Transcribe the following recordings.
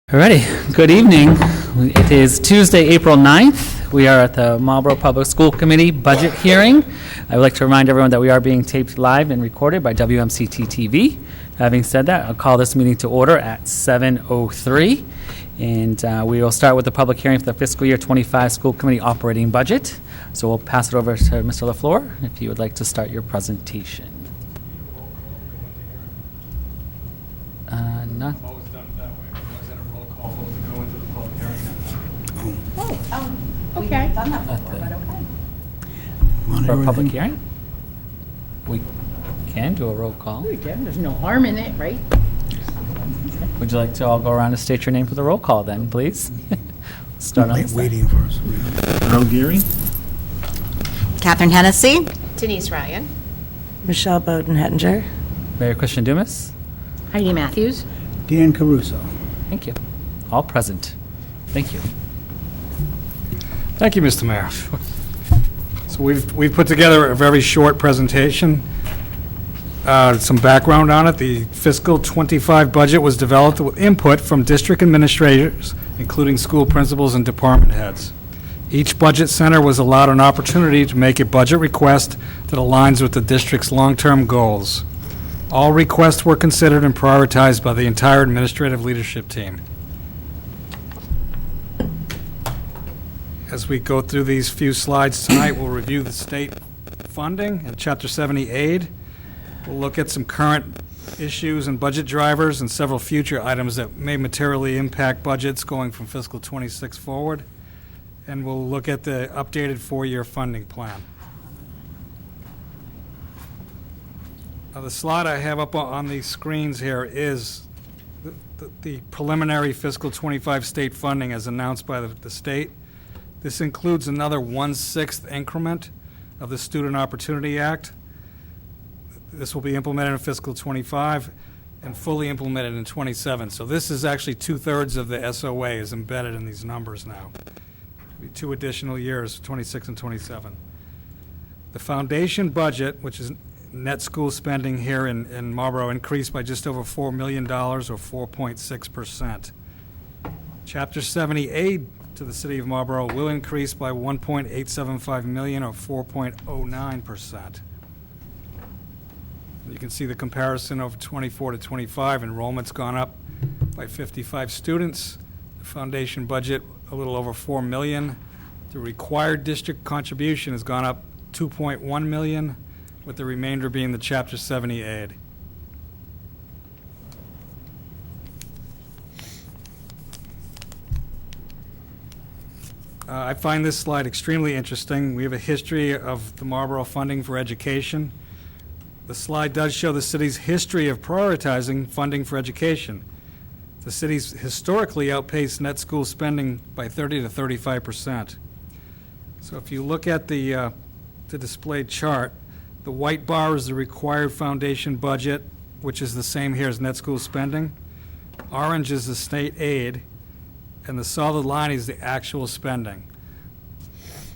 Alrighty, good evening. It is Tuesday, April 9th. We are at the Marlborough Public School Committee budget hearing. I would like to remind everyone that we are being taped live and recorded by WMCT-TV. Having said that, I'll call this meeting to order at 7:03. And we will start with the public hearing for the fiscal year 25 school committee operating budget. So we'll pass it over to Mr. LaFleur if you would like to start your presentation. Not. Okay. We've done that before, but okay. For a public hearing? We can do a roll call. We can. There's no harm in it, right? Would you like to all go around and state your name for the roll call then, please? Start on this side. Waiting for us. Earl Geary. Catherine Hennessy. Denise Ryan. Michelle Bowden-Hettinger. Mayor Christian Dumas. Heidi Matthews. Dan Caruso. Thank you. All present. Thank you. Thank you, Mr. Mayor. So we've put together a very short presentation. Some background on it. The fiscal 25 budget was developed with input from district administrators, including school principals and department heads. Each budget center was allowed an opportunity to make a budget request that aligns with the district's long-term goals. All requests were considered and prioritized by the entire administrative leadership team. As we go through these few slides tonight, we'll review the state funding and Chapter 70 aid. We'll look at some current issues and budget drivers and several future items that may materially impact budgets going from fiscal 26 forward. And we'll look at the updated four-year funding plan. Now, the slide I have up on these screens here is the preliminary fiscal 25 state funding as announced by the state. This includes another 1/6 increment of the Student Opportunity Act. This will be implemented in fiscal 25 and fully implemented in 27. So this is actually 2/3 of the SOA is embedded in these numbers now. It'll be 2 additional years, 26 and 27. The foundation budget, which is net school spending here in Marlborough, increased by just over $4 million or 4.6%. Chapter 70 aid to the city of Marlborough will increase by $1.875 million or 4.09%. You can see the comparison of 24 to 25. Enrollment's gone up by 55 students. The foundation budget a little over $4 million. The required district contribution has gone up $2.1 million, with the remainder being the Chapter 70 aid. I find this slide extremely interesting. We have a history of the Marlborough funding for education. The slide does show the city's history of prioritizing funding for education. The city's historically outpaced net school spending by 30 to 35%. So if you look at the displayed chart, the white bar is the required foundation budget, which is the same here as net school spending. Orange is the state aid, and the solid line is the actual spending.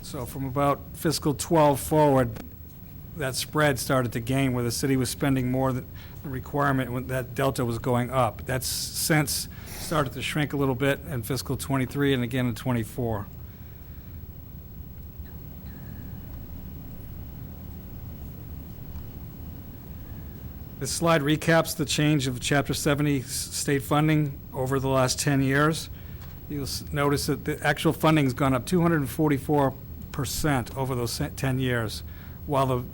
So from about fiscal 12 forward, that spread started to gain where the city was spending more than the requirement when that delta was going up. That's since started to shrink a little bit in fiscal 23 and again in 24. This slide recaps the change of Chapter 70 state funding over the last 10 years. You'll notice that the actual funding has gone up 244% over those 10 years, while the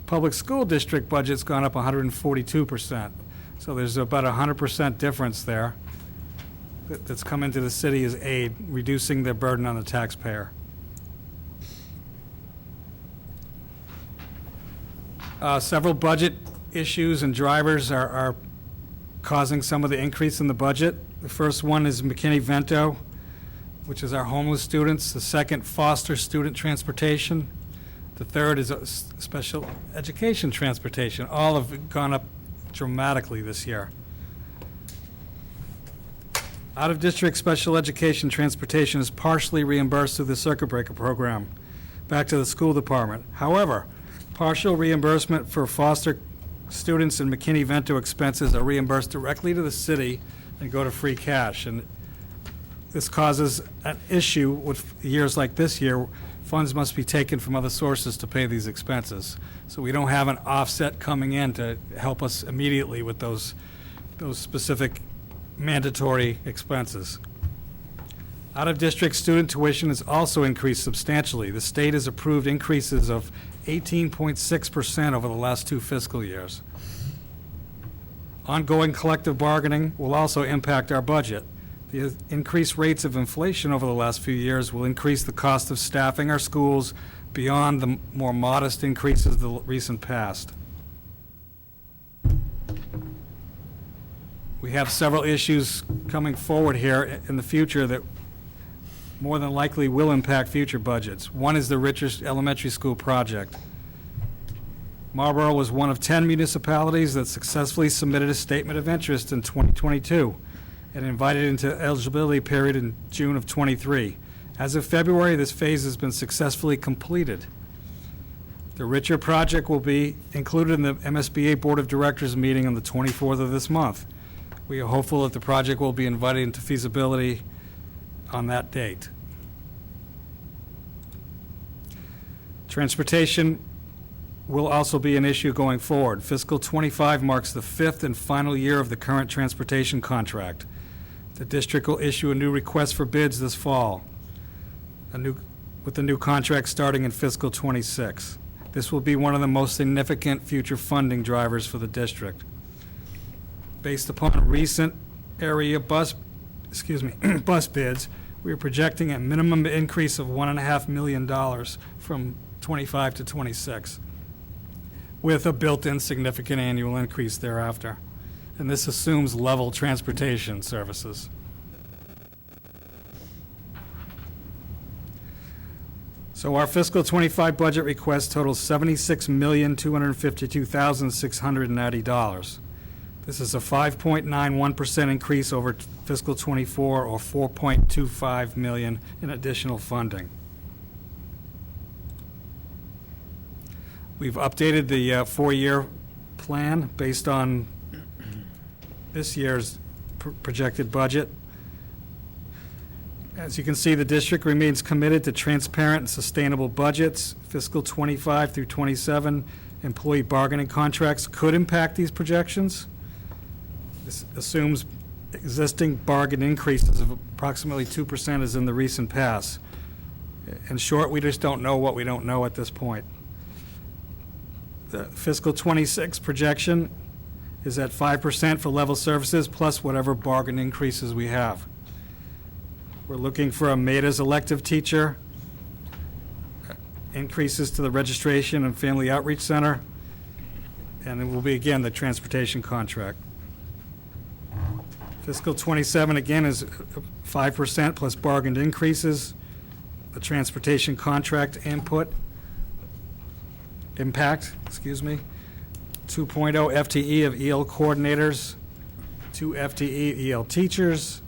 public school district budget's gone up 142%. So there's about a 100% difference there that's come into the city as aid, reducing the burden on the taxpayer. Several budget issues and drivers are causing some of the increase in the budget. The first one is McKinney-Vento, which is our homeless students. The second, foster student transportation. The third is special education transportation. All have gone up dramatically this year. Out-of-district special education transportation is partially reimbursed through the circuit breaker program back to the school department. However, partial reimbursement for foster students and McKinney-Vento expenses are reimbursed directly to the city and go to free cash. And this causes an issue with years like this year. Funds must be taken from other sources to pay these expenses. So we don't have an offset coming in to help us immediately with those specific mandatory expenses. Out-of-district student tuition has also increased substantially. The state has approved increases of 18.6% over the last 2 fiscal years. Ongoing collective bargaining will also impact our budget. The increased rates of inflation over the last few years will increase the cost of staffing our schools beyond the more modest increases of the recent past. We have several issues coming forward here in the future that more than likely will impact future budgets. One is the Richards Elementary School project. Marlborough was one of 10 municipalities that successfully submitted a statement of interest in 2022 and invited into eligibility period in June of 23. As of February, this phase has been successfully completed. The Richard project will be included in the MSBA Board of Directors meeting on the 24th of this month. We are hopeful that the project will be invited into feasibility on that date. Transportation will also be an issue going forward. Fiscal 25 marks the 5th and final year of the current transportation contract. The district will issue a new request for bids this fall, with the new contract starting in fiscal 26. This will be one of the most significant future funding drivers for the district. Based upon recent area bus bids, we are projecting a minimum increase of $1.5 million from 25 to 26, with a built-in significant annual increase thereafter. And this assumes level transportation services. So our fiscal 25 budget request totals $76,252,690. This is a 5.91% increase over fiscal 24, or $4.25 million in additional funding. We've updated the 4-year plan based on this year's projected budget. As you can see, the district remains committed to transparent and sustainable budgets. Fiscal 25 through 27 employee bargaining contracts could impact these projections. This assumes existing bargain increases of approximately 2% as in the recent past. In short, we just don't know what we don't know at this point. The fiscal 26 projection is at 5% for level services plus whatever bargain increases we have. We're looking for a MADA's elective teacher, increases to the registration and family outreach center, and it will be, again, the transportation contract. Fiscal 27, again, is 5% plus bargained increases, the transportation contract impact, 2.0 FTE of EL coordinators, 2 FTE EL teachers,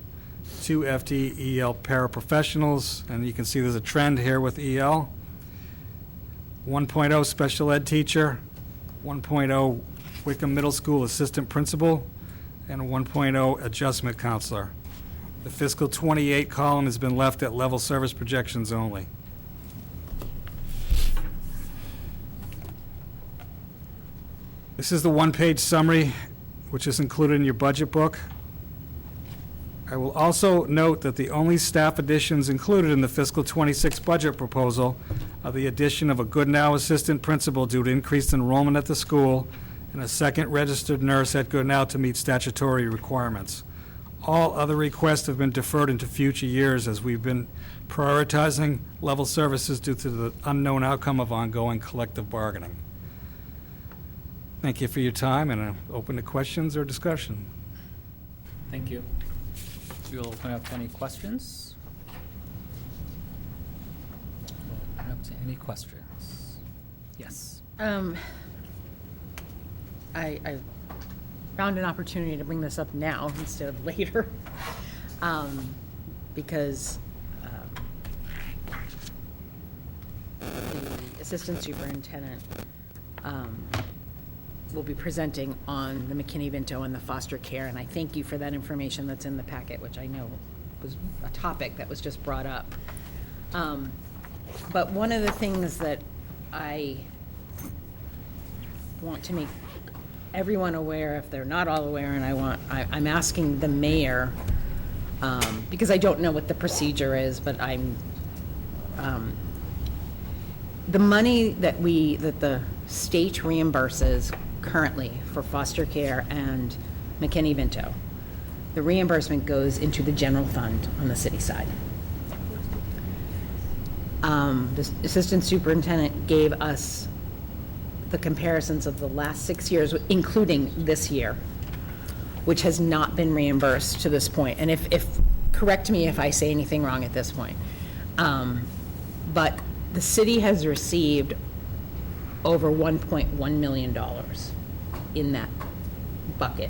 2 FTE EL paraprofessionals, and you can see there's a trend here with EL, 1.0 special ed teacher, 1.0 Wickham Middle School assistant principal, and a 1.0 adjustment counselor. The fiscal 28 column has been left at level service projections only. This is the one-page summary, which is included in your budget book. I will also note that the only staff additions included in the fiscal 26 budget proposal are the addition of a Goodnow assistant principal due to increased enrollment at the school and a second registered nurse at Goodnow to meet statutory requirements. All other requests have been deferred into future years as we've been prioritizing level services due to the unknown outcome of ongoing collective bargaining. Thank you for your time, and I'm open to questions or discussion. Thank you. We will open up to any questions. We'll open up to any questions. Yes. I found an opportunity to bring this up now instead of later, because the assistant superintendent will be presenting on the McKinney-Vento and the foster care, and I thank you for that information that's in the packet, which I know was a topic that was just brought up. But one of the things that I want to make everyone aware, if they're not all aware, and I'm asking the mayor, because I don't know what the procedure is, but the money that the state reimburses currently for foster care and McKinney-Vento, the reimbursement goes into the general fund on the city side. The assistant superintendent gave us the comparisons of the last 6 years, including this year, which has not been reimbursed to this point. And if correct me if I say anything wrong at this point. But the city has received over $1.1 million in that bucket.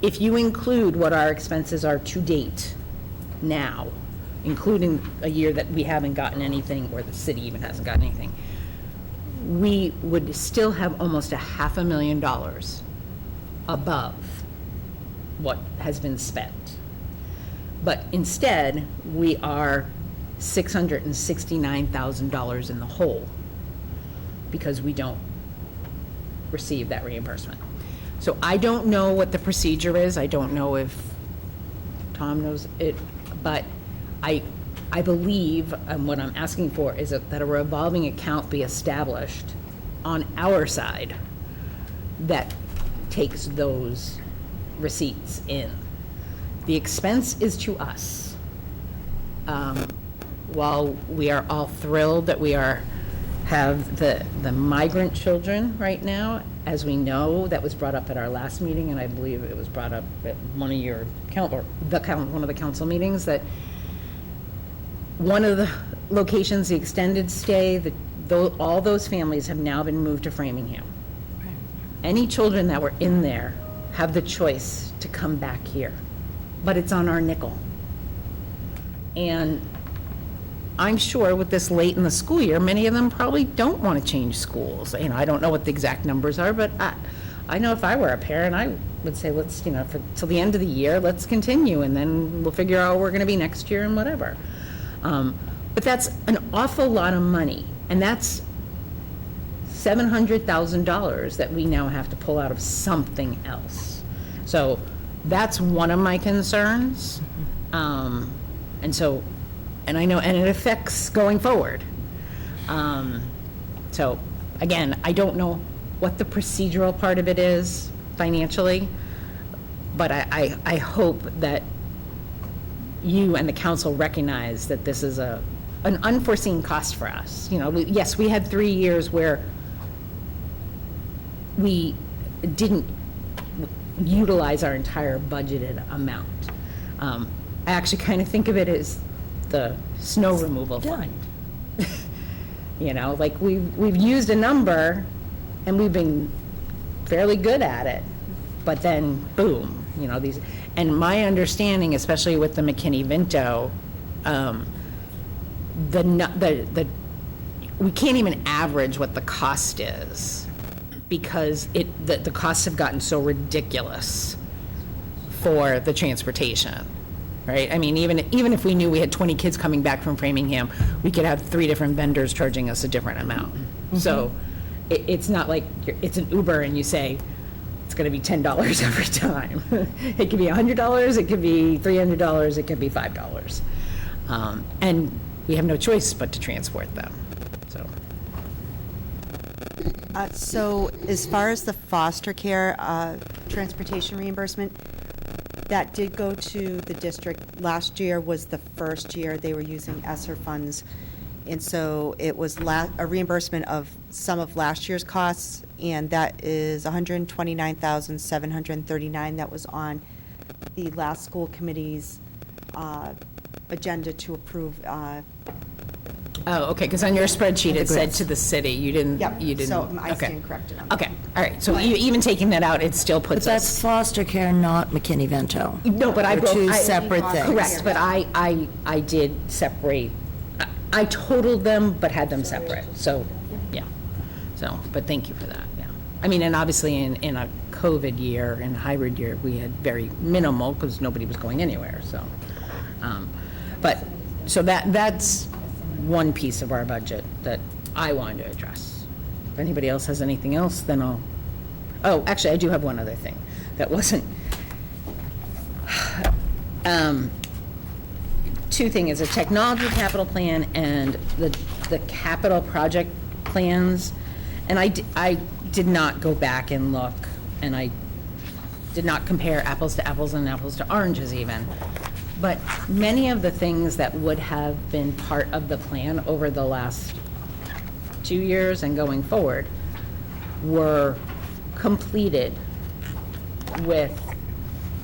If you include what our expenses are to date now, including a year that we haven't gotten anything, or the city even hasn't gotten anything, we would still have almost $500,000 above what has been spent. But instead, we are $669,000 in the hole because we don't receive that reimbursement. So I don't know what the procedure is. I don't know if Tom knows it, but I believe, and what I'm asking for is that a revolving account be established on our side that takes those receipts in. The expense is to us. While we are all thrilled that we have the migrant children right now, as we know, that was brought up at our last meeting, and I believe it was brought up at one of your one of the council meetings, that one of the locations, the extended stay, all those families have now been moved to Framingham. Any children that were in there have the choice to come back here, but it's on our nickel. And I'm sure with this late in the school year, many of them probably don't want to change schools. You know, I don't know what the exact numbers are, but I know if I were a parent, I would say, let's, till the end of the year, let's continue, and then we'll figure out where we're going to be next year and whatever. But that's an awful lot of money, and that's $700,000 that we now have to pull out of something else. So that's one of my concerns. And I know, and it affects going forward. So again, I don't know what the procedural part of it is financially, but I hope that you and the council recognize that this is an unforeseen cost for us. Yes, we had 3 years where we didn't utilize our entire budgeted amount. I actually kind of think of it as the snow removal fund. Like we've used a number and we've been fairly good at it, but then boom, these, and my understanding, especially with the McKinney-Vento, we can't even average what the cost is because the costs have gotten so ridiculous for the transportation. Right? I mean, even if we knew we had 20 kids coming back from Framingham, we could have 3 different vendors charging us a different amount. Mm-hmm. So it's not like it's an Uber and you say it's going to be $10 every time. It could be $100, it could be $300, it could be $5. And we have no choice but to transport them. So as far as the foster care transportation reimbursement, that did go to the district. Last year was the first year they were using ESSER funds, and so it was a reimbursement of some of last year's costs, and that is $129,739. That was on the last school committee's agenda to approve. Oh, okay, because on your spreadsheet it said to the city, you didn't. Yep, you didn't. so I okay. stand corrected on that. Okay, all right, so even taking that out, it still But puts that's us. foster care, not McKinney-Vento. No, but I They're broke. two separate things. Correct, but I did separate. I totaled them, but had them separate, so, yeah. So, but thank you for that, yeah. I mean, and obviously in a COVID year, in a hybrid year, we had very minimal because nobody was going anywhere, so. So that's one piece of our budget that I wanted to address. If anybody else has anything else, then actually, I do have one other thing that wasn't. Two things, a technology capital plan and the capital project plans. And I did not go back and look, and I did not compare apples to apples and apples to oranges even. But many of the things that would have been part of the plan over the last 2 years and going forward were completed with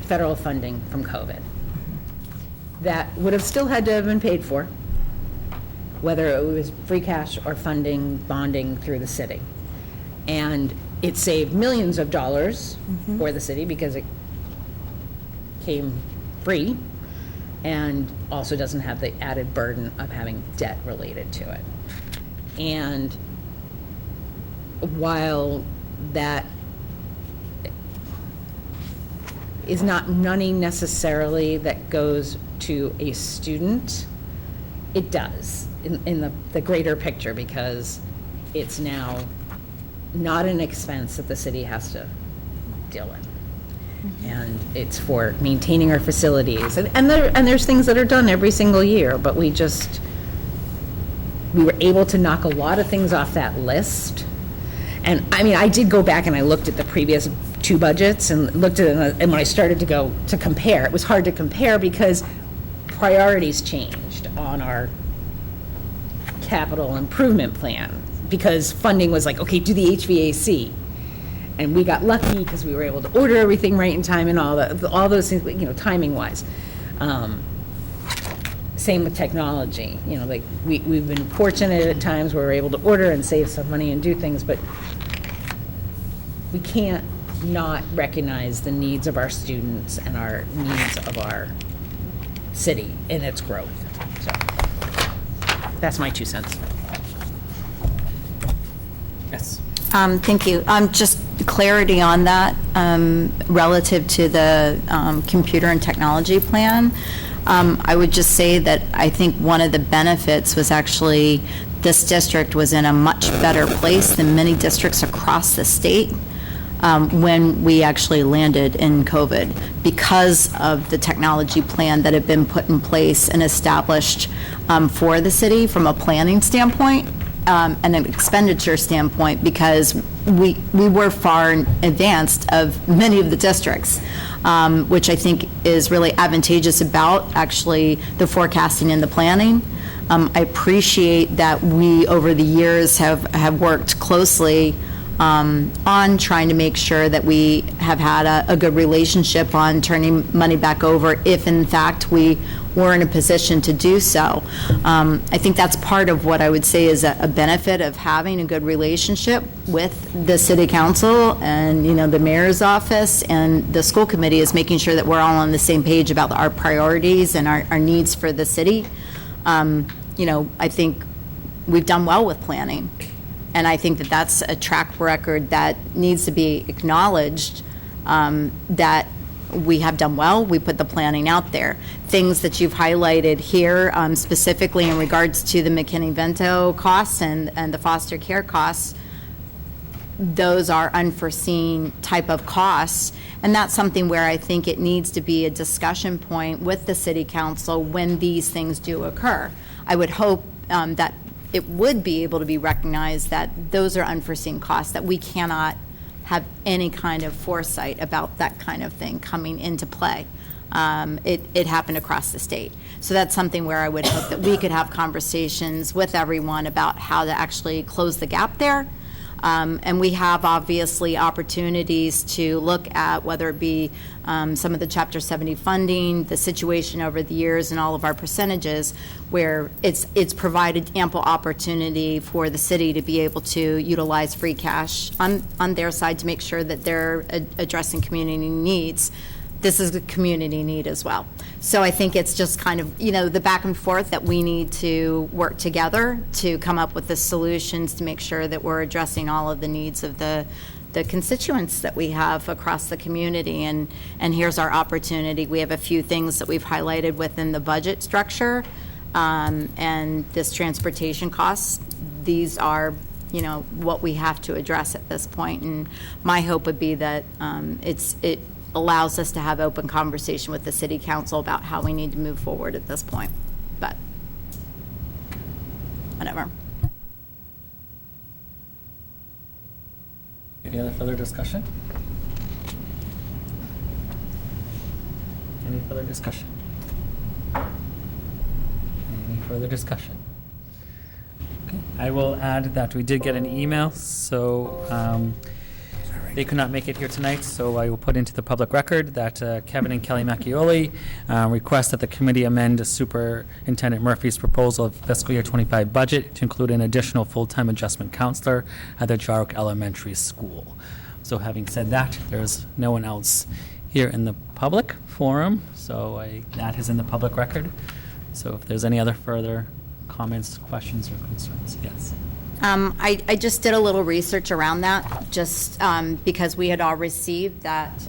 federal funding from COVID. That would have still had to have been paid for, whether it was free cash or funding, bonding through the city. And it saved millions of dollars for the city because it came free and also doesn't have the added burden of having debt related to it. And while that is not money necessarily that goes to a student, it does in the greater picture, because it's now not an expense that the city has to deal with. And it's for maintaining our facilities. And there's things that are done every single year, but we were able to knock a lot of things off that list. And I mean, I did go back and I looked at the previous 2 budgets and looked at it, and when I started to go to compare, it was hard to compare because priorities changed on our capital improvement plan, because funding was like, okay, do the HVAC. And we got lucky because we were able to order everything right in time and all those things, you know, timing wise. Same with technology, you know, like we've been fortunate at times where we're able to order and save some money and do things, but we can't not recognize the needs of our students and our needs of our city and its growth. So that's my 2 cents. Yes. Thank you. Just clarity on that, relative to the computer and technology plan. I would just say that I think one of the benefits was actually this district was in a much better place than many districts across the state when we actually landed in COVID, because of the technology plan that had been put in place and established for the city from a planning standpoint. And an expenditure standpoint, because we were far advanced of many of the districts, which I think is really advantageous about actually the forecasting and the planning. I appreciate that we, over the years, have worked closely on trying to make sure that we have had a good relationship on turning money back over if, in fact, we were in a position to do so. I think that's part of what I would say is a benefit of having a good relationship with the city council and, you know, the mayor's office and the school committee, is making sure that we're all on the same page about our priorities and our needs for the city. You know, I think we've done well with planning. And I think that that's a track record that needs to be acknowledged, that we have done well. We put the planning out there. Things that you've highlighted here, specifically in regards to the McKinney-Vento costs and the foster care costs, those are unforeseen type of costs. And that's something where I think it needs to be a discussion point with the city council when these things do occur. I would hope that it would be able to be recognized that those are unforeseen costs, that we cannot have any kind of foresight about that kind of thing coming into play. It happened across the state. So that's something where I would hope that we could have conversations with everyone about how to actually close the gap there. And we have obviously opportunities to look at whether it be some of the Chapter 70 funding, the situation over the years, and all of our percentages, where it's provided ample opportunity for the city to be able to utilize free cash on their side to make sure that they're addressing community needs. this is a community need as well. So I think it's just kind of, the back and forth that we need to work together to come up with the solutions to make sure that we're addressing all of the needs of the constituents that we have across the community. And here's our opportunity. We have a few things that we've highlighted within the budget structure, and this transportation costs. These are, what we have to address at this point. And my hope would be that it allows us to have open conversation with the city council about how we need to move forward at this point. But whatever. Any other further discussion? Any further discussion? Any further discussion? Okay. I will add that we did get an email, so they could not make it here tonight, so I will put into the public record that Kevin and Kelly Macchioli request that the committee amend Superintendent Murphy's proposal of fiscal year 25 budget to include an additional full-time adjustment counselor at the Jarwick Elementary School. So having said that, there's no one else here in the public forum, so that is in the public record. So if there's any other further comments, questions, or concerns, yes. I just did a little research around that, just because we had all received that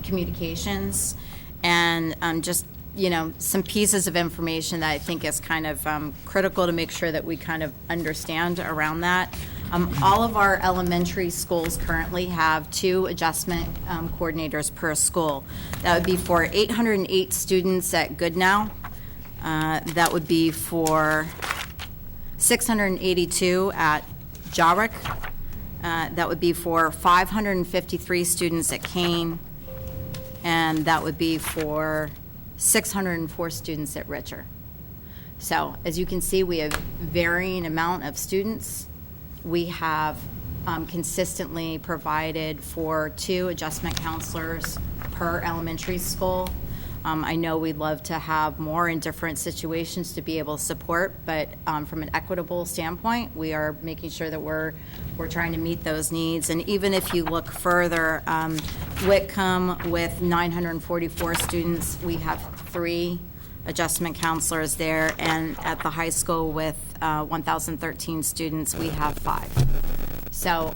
communications, and just, some pieces of information that I think is kind of critical to make sure that we kind of understand around that. All of our elementary schools currently have 2 adjustment coordinators per school. That would be for 808 students at Goodnow. That would be for 682 at Jarwick. That would be for 553 students at Kane. And that would be for 604 students at Richer. So as you can see, we have varying amount of students. We have consistently provided for 2 adjustment counselors per elementary school. I know we'd love to have more in different situations to be able to support, but from an equitable standpoint, we are making sure that we're trying to meet those needs. And even if you look further, Whitcomb with 944 students, we have 3 adjustment counselors there, and at the high school with 1,013 students, we have 5. So,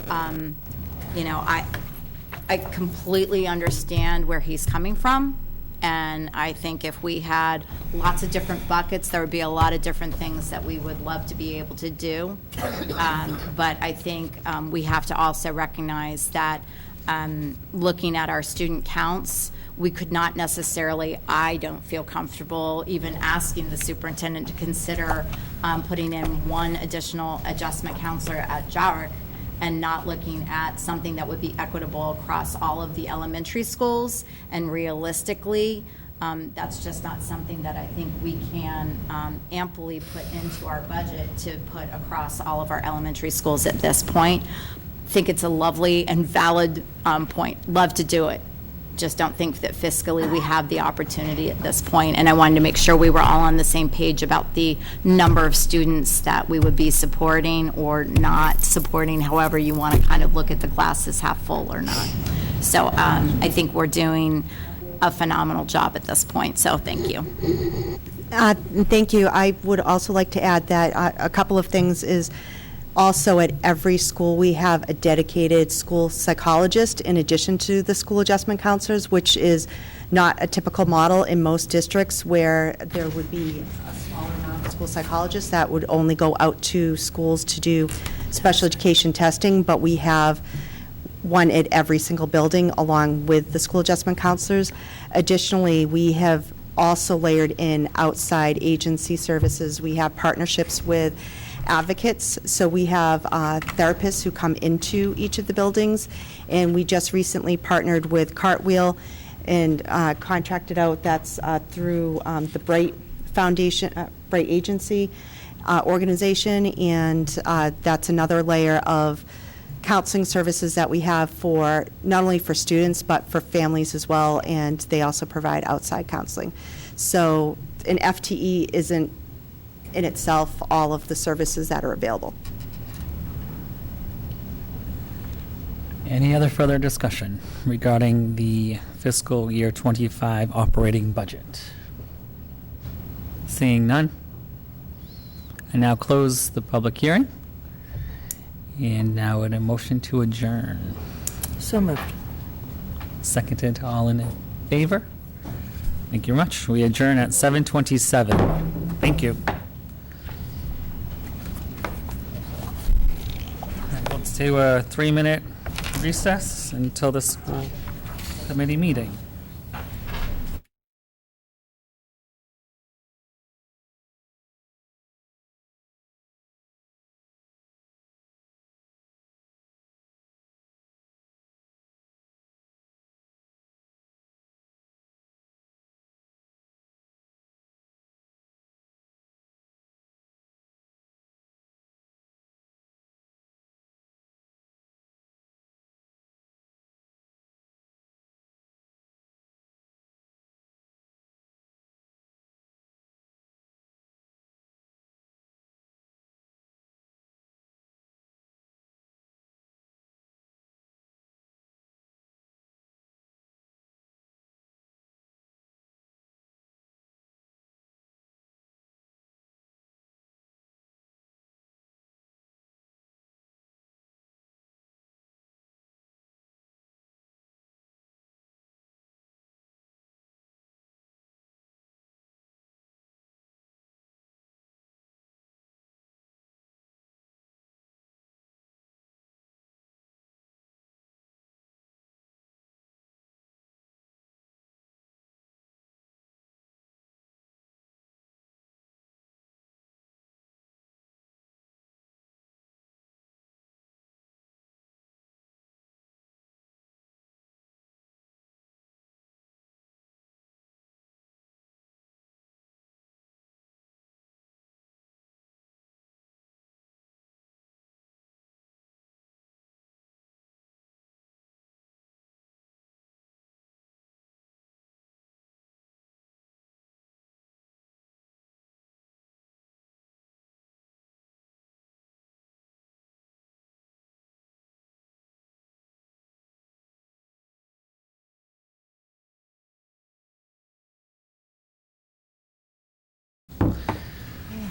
I completely understand where he's coming from. And I think if we had lots of different buckets, there would be a lot of different things that we would love to be able to do. But I think we have to also recognize that looking at our student counts, we could not necessarily, I don't feel comfortable even asking the superintendent to consider putting in 1 additional adjustment counselor at Jarwick, and not looking at something that would be equitable across all of the elementary schools. And realistically, that's just not something that I think we can amply put into our budget to put across all of our elementary schools at this point. I think it's a lovely and valid point. Love to do it. Just don't think that fiscally we have the opportunity at this point. And I wanted to make sure we were all on the same page about the number of students that we would be supporting or not supporting, however you want to kind of look at the glass as half full or not. So I think we're doing a phenomenal job at this point. So thank you. Thank you. I would also like to add that a couple of things is also at every school we have a dedicated school psychologist in addition to the school adjustment counselors, which is not a typical model in most districts where there would be a smaller amount of school psychologists that would only go out to schools to do special education testing, but we have one at every single building along with the school adjustment counselors. Additionally, we have also layered in outside agency services. We have partnerships with advocates, so we have therapists who come into each of the buildings, and we just recently partnered with Cartwheel and contracted out, that's through the Bright Foundation, Bright Agency organization, and that's another layer of counseling services that we have for not only for students but for families as well, and they also provide outside counseling. So an FTE isn't in itself all of the services that are available. Any other further discussion regarding the fiscal year 25 operating budget? Seeing none, I now close the public hearing. And now in a motion to adjourn. So moved. Seconded, all in favor? Thank you very much. We adjourn at 7:27. Thank you. Let's do a 3-minute recess until the school committee meeting.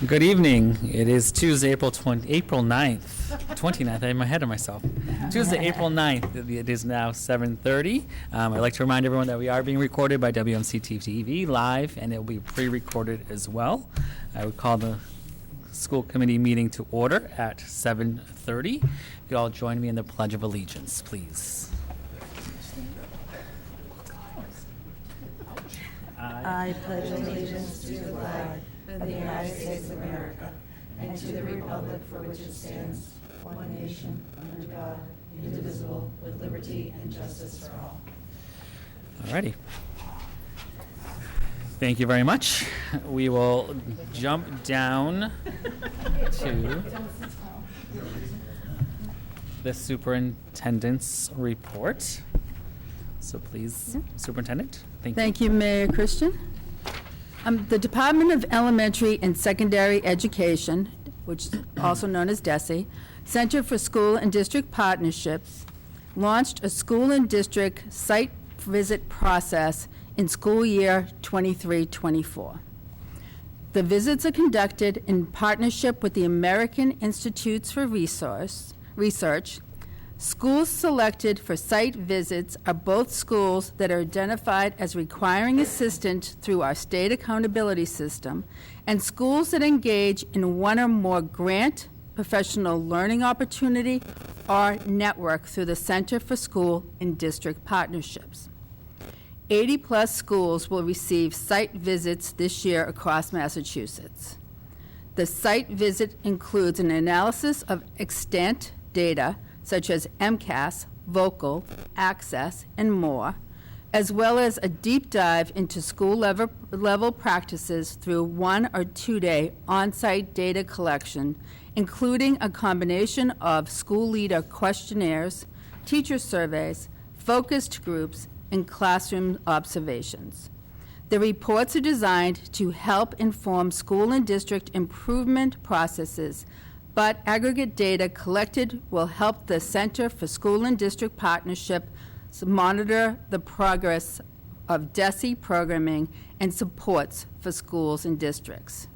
Good evening. It is Tuesday, April 9th, 29th. I have my head on myself. Tuesday, April 9th. It is now 7:30. I'd like to remind everyone that we are being recorded by WMCT-TV live, and it will be pre-recorded as well. I would call the school committee meeting to order at 7:30. If you all join me in the Pledge of Allegiance, please. I pledge allegiance to the flag of the United States of America and to the republic for which it stands, one nation, under God, indivisible, with liberty and justice for all. All righty. Thank you very much. We will jump down to the superintendent's report. So please, Superintendent, thank you. Thank you, Mayor Christian. The Department of Elementary and Secondary Education, which is also known as DESE, Center for School and District Partnerships, launched a school and district site visit process in school year 23-24. The visits are conducted in partnership with the American Institutes for Research. Schools selected for site visits are both schools that are identified as requiring assistance through our state accountability system, and schools that engage in one or more grant, professional learning opportunity, or network through the Center for School and District Partnerships. 80-plus schools will receive site visits this year across Massachusetts. The site visit includes an analysis of extant data, such as MCAS, vocal, access, and more, as well as a deep dive into school level practices through 1 or 2 day on-site data collection, including a combination of school leader questionnaires, teacher surveys, focused groups, and classroom observations. The reports are designed to help inform school and district improvement processes, but aggregate data collected will help the Center for School and District Partnership monitor the progress of DESE programming and supports for schools and districts.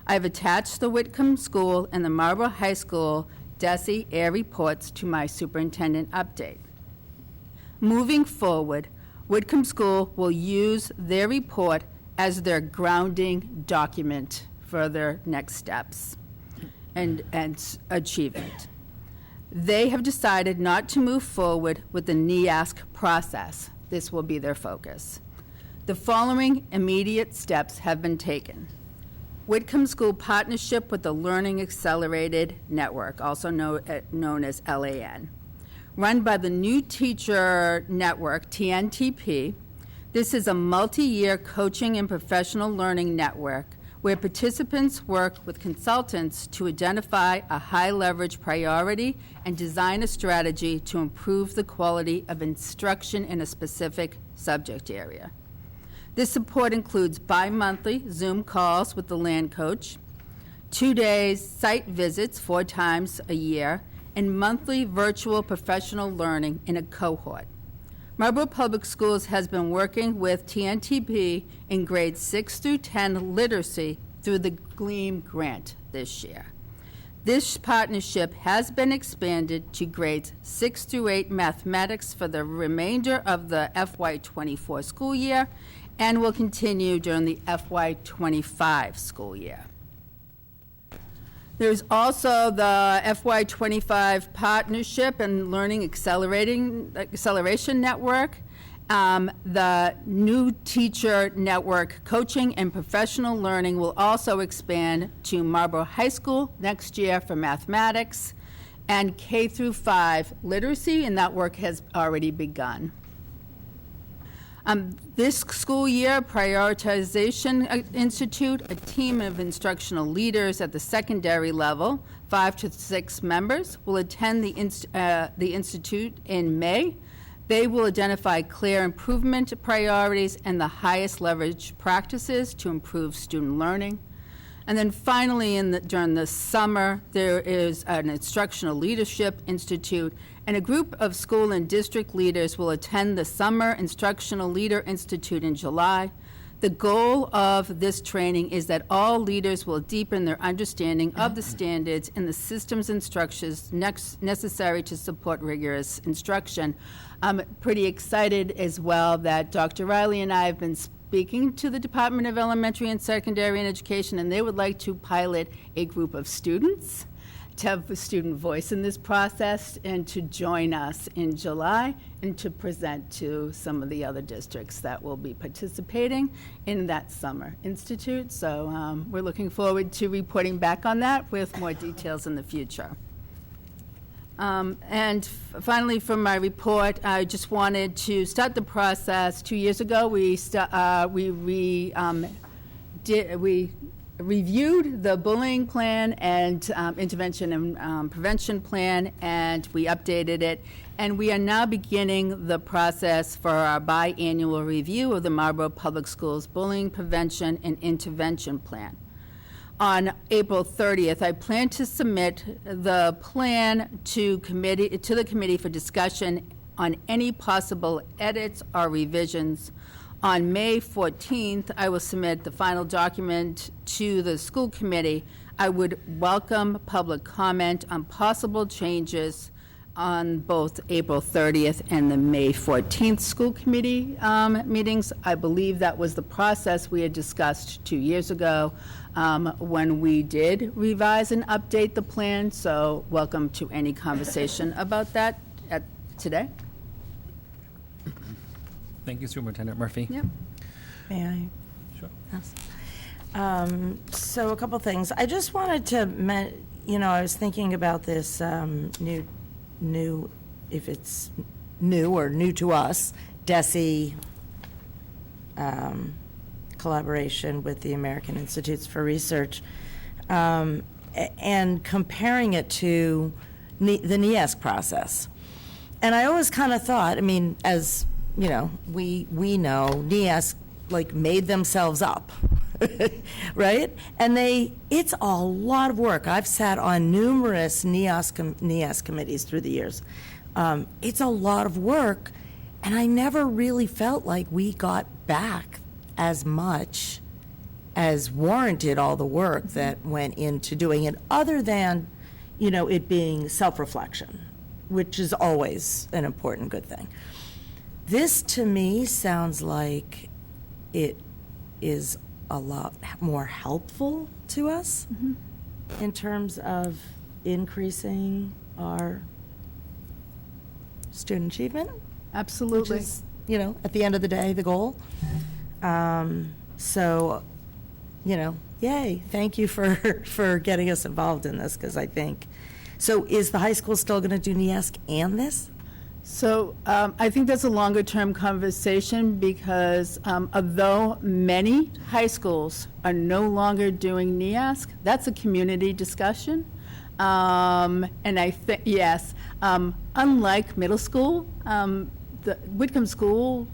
I have attached the Whitcomb School and the Marlborough High School DESE Air reports to my superintendent update. Moving forward, Whitcomb School will use their report as their grounding document for their next steps and achievement. They have decided not to move forward with the NEASC process. This will be their focus. The following immediate steps have been taken. Whitcomb School partnership with the Learning Accelerated Network, also known as LAN, run by the New Teacher Network, TNTP. This is a multi-year coaching and professional learning network where participants work with consultants to identify a high-leverage priority and design a strategy to improve the quality of instruction in a specific subject area. This support includes bi-monthly Zoom calls with the LAN coach, 2 days site visits 4 times a year, and monthly virtual professional learning in a cohort. Marlborough Public Schools has been working with TNTP in grades 6 through 10 literacy through the GLEAM grant this year. This partnership has been expanded to grades 6 through 8 mathematics for the remainder of the FY24 school year and will continue during the FY25 school year. There's also the FY25 Partnership and Learning Acceleration Network, the New Teacher Network Coaching and Professional Learning will also expand to Marlborough High School next year for mathematics, and K through 5 literacy, and that work has already begun. This school year, Prioritization Institute, a team of instructional leaders at the secondary level, 5 to 6 members, will attend the Institute in May. They will identify clear improvement priorities and the highest leverage practices to improve student learning. And then finally, during the summer, there is an Instructional Leadership Institute, and a group of school and district leaders will attend the Summer Instructional Leader Institute in July. The goal of this training is that all leaders will deepen their understanding of the standards and the systems and structures necessary to support rigorous instruction. I'm pretty excited as well that Dr. Riley and I have been speaking to the Department of Elementary and Secondary Education, and they would like to pilot a group of students to have a student voice in this process and to join us in July and to present to some of the other districts that will be participating in that summer institute. So we're looking forward to reporting back on that with more details in the future. And finally, for my report, I just wanted to start the process. 2 years ago, we reviewed the bullying plan and intervention and prevention plan, and we updated it. And we are now beginning the process for our biannual review of the Marlborough Public Schools Bullying Prevention and Intervention Plan. On April 30th, I plan to submit the plan to the committee for discussion on any possible edits or revisions. On May 14th, I will submit the final document to the school committee. I would welcome public comment on possible changes on both April 30th and the May 14th school committee meetings. I believe that was the process we had discussed 2 years ago when we did revise and update the plan. So welcome to any conversation about that today. Thank you, Superintendent Murphy. Yep. May I? Sure. Yes. So a couple things. I just wanted to, I was thinking about this new, if it's new or new to us, DESE collaboration with the American Institutes for Research, and comparing it to the NEASC process. And I always kind of thought, as we know, NEASC made themselves up, right? And it's a lot of work. I've sat on numerous NEASC committees through the years. It's a lot of work, And I never really felt like we got back as much as warranted all the work that went into doing it, other than, it being self-reflection, which is always an important good thing. This, to me, sounds like it is a lot more helpful to us in terms of increasing our student achievement. Absolutely. Which is, at the end of the day, the goal. So, yay, thank you for getting us involved in this, because I think, so is the high school still going to do NEASC and this? So I think that's a longer-term conversation, because although many high schools are no longer doing NEASC, that's a community discussion. And I think, yes, unlike middle school, the Whitcomb School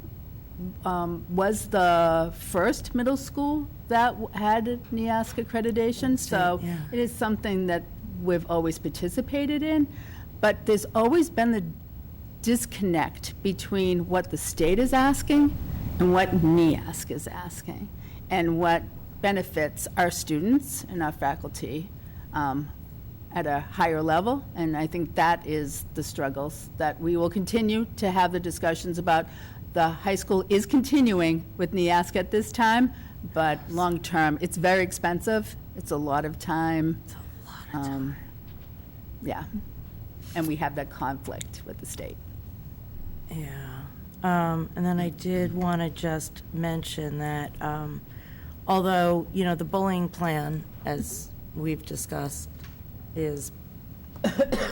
was the first middle school that had NEASC accreditation, so yeah. it is something that we've always participated in, but there's always been the disconnect between what the state is asking and what NEASC is asking, and what benefits our students and our faculty at a higher level. And I think that is the struggles that we will continue to have the discussions about. The high school is continuing with NEASC at this time, but long-term, it's very expensive. It's a lot of time. It's a lot of time. Yeah. And we have that conflict with the state. Yeah. And then I did want to just mention that although, the bullying plan, as we've discussed, is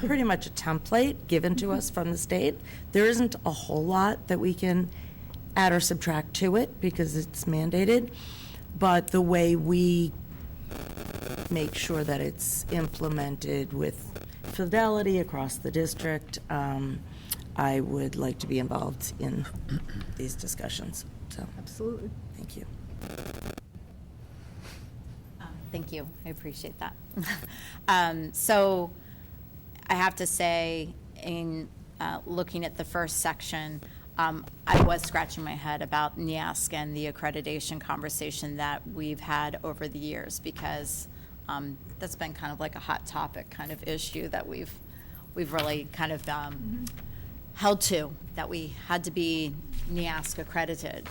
pretty much a template given to us from the state, there isn't a whole lot that we can add or subtract to it because it's mandated. But the way we make sure that it's implemented with fidelity across the district, I would like to be involved in these discussions. So, Absolutely. thank you. Thank you. I appreciate that. So I have to say, in looking at the first section, I was scratching my head about NEASC and the accreditation conversation that we've had over the years, because that's been kind of like a hot topic kind of issue that we've really kind of held to, that we had to be NEASC accredited,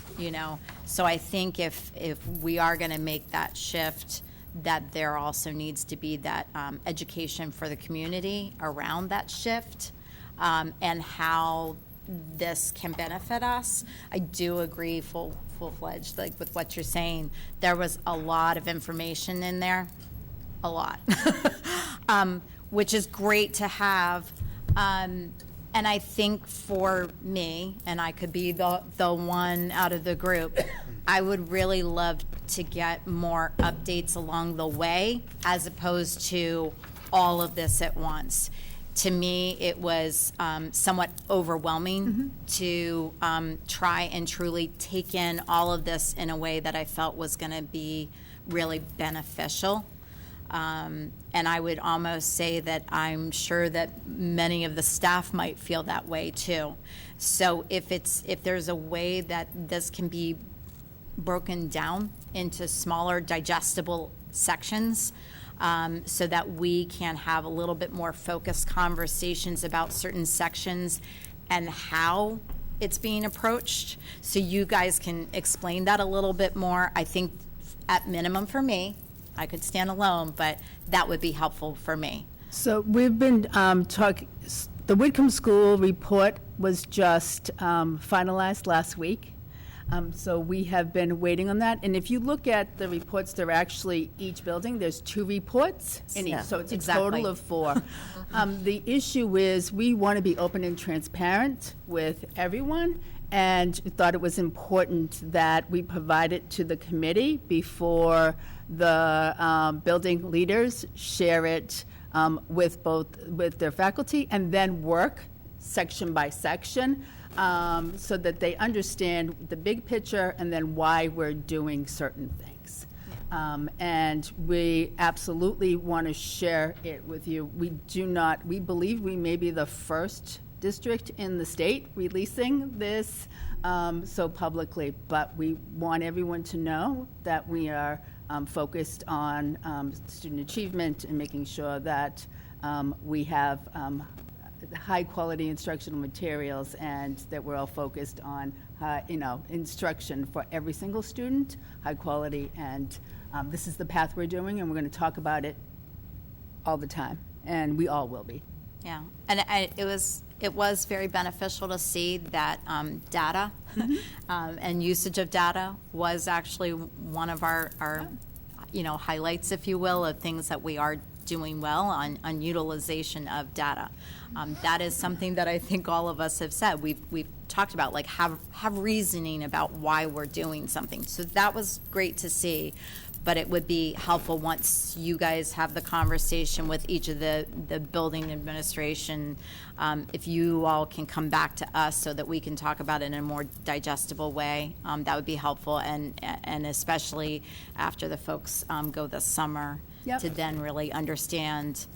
So I think if we are going to make that shift, that there also needs to be that education for the community around that shift, and how this can benefit us. I do agree full-fledged, like with what you're saying. There was a lot of information in there, a lot, which is great to have. And I think for me, and I could be the one out of the group, I would really love to get more updates along the way, as opposed to all of this at once. To me, it was somewhat overwhelming to try and truly take in all of this in a way that I felt was going to be really beneficial. And I would almost say that I'm sure that many of the staff might feel that way too. So if there's a way that this can be broken down into smaller digestible sections, so that we can have a little bit more focused conversations about certain sections and how it's being approached, so you guys can explain that a little bit more. I think at minimum for me, I could stand alone, but that would be helpful for me. So we've been talking, the Whitcomb School report was just finalized last week. So we have been waiting on that. And if you look at the reports, they're actually, each building, there's 2 reports in each. Yeah, So it's a exactly. total of 4. The issue is we want to be open and transparent with everyone, and thought it was important that we provide it to the committee before the building leaders share it with their faculty, and then work section by section, so that they understand the big picture and then why we're doing certain things. And we absolutely want to share it with you. We believe we may be the first district in the state releasing this so publicly, but we want everyone to know that we are focused on student achievement and making sure that we have high-quality instructional materials and that we're all focused on, instruction for every single student, high quality, and this is the path we're doing, and we're going to talk about it all the time, and we all will be. Yeah, and it was very beneficial to see that data and usage of data was actually one of our highlights, if you will, of things that we are doing well on utilization of data. That is something that I think all of us have said. We've talked about, like, have reasoning about why we're doing something. So that was great to see. But it would be helpful once you guys have the conversation with each of the building administration, if you all can come back to us so that we can talk about it in a more digestible way. That would be helpful, and especially after the folks go this summer, Yep. to then really understand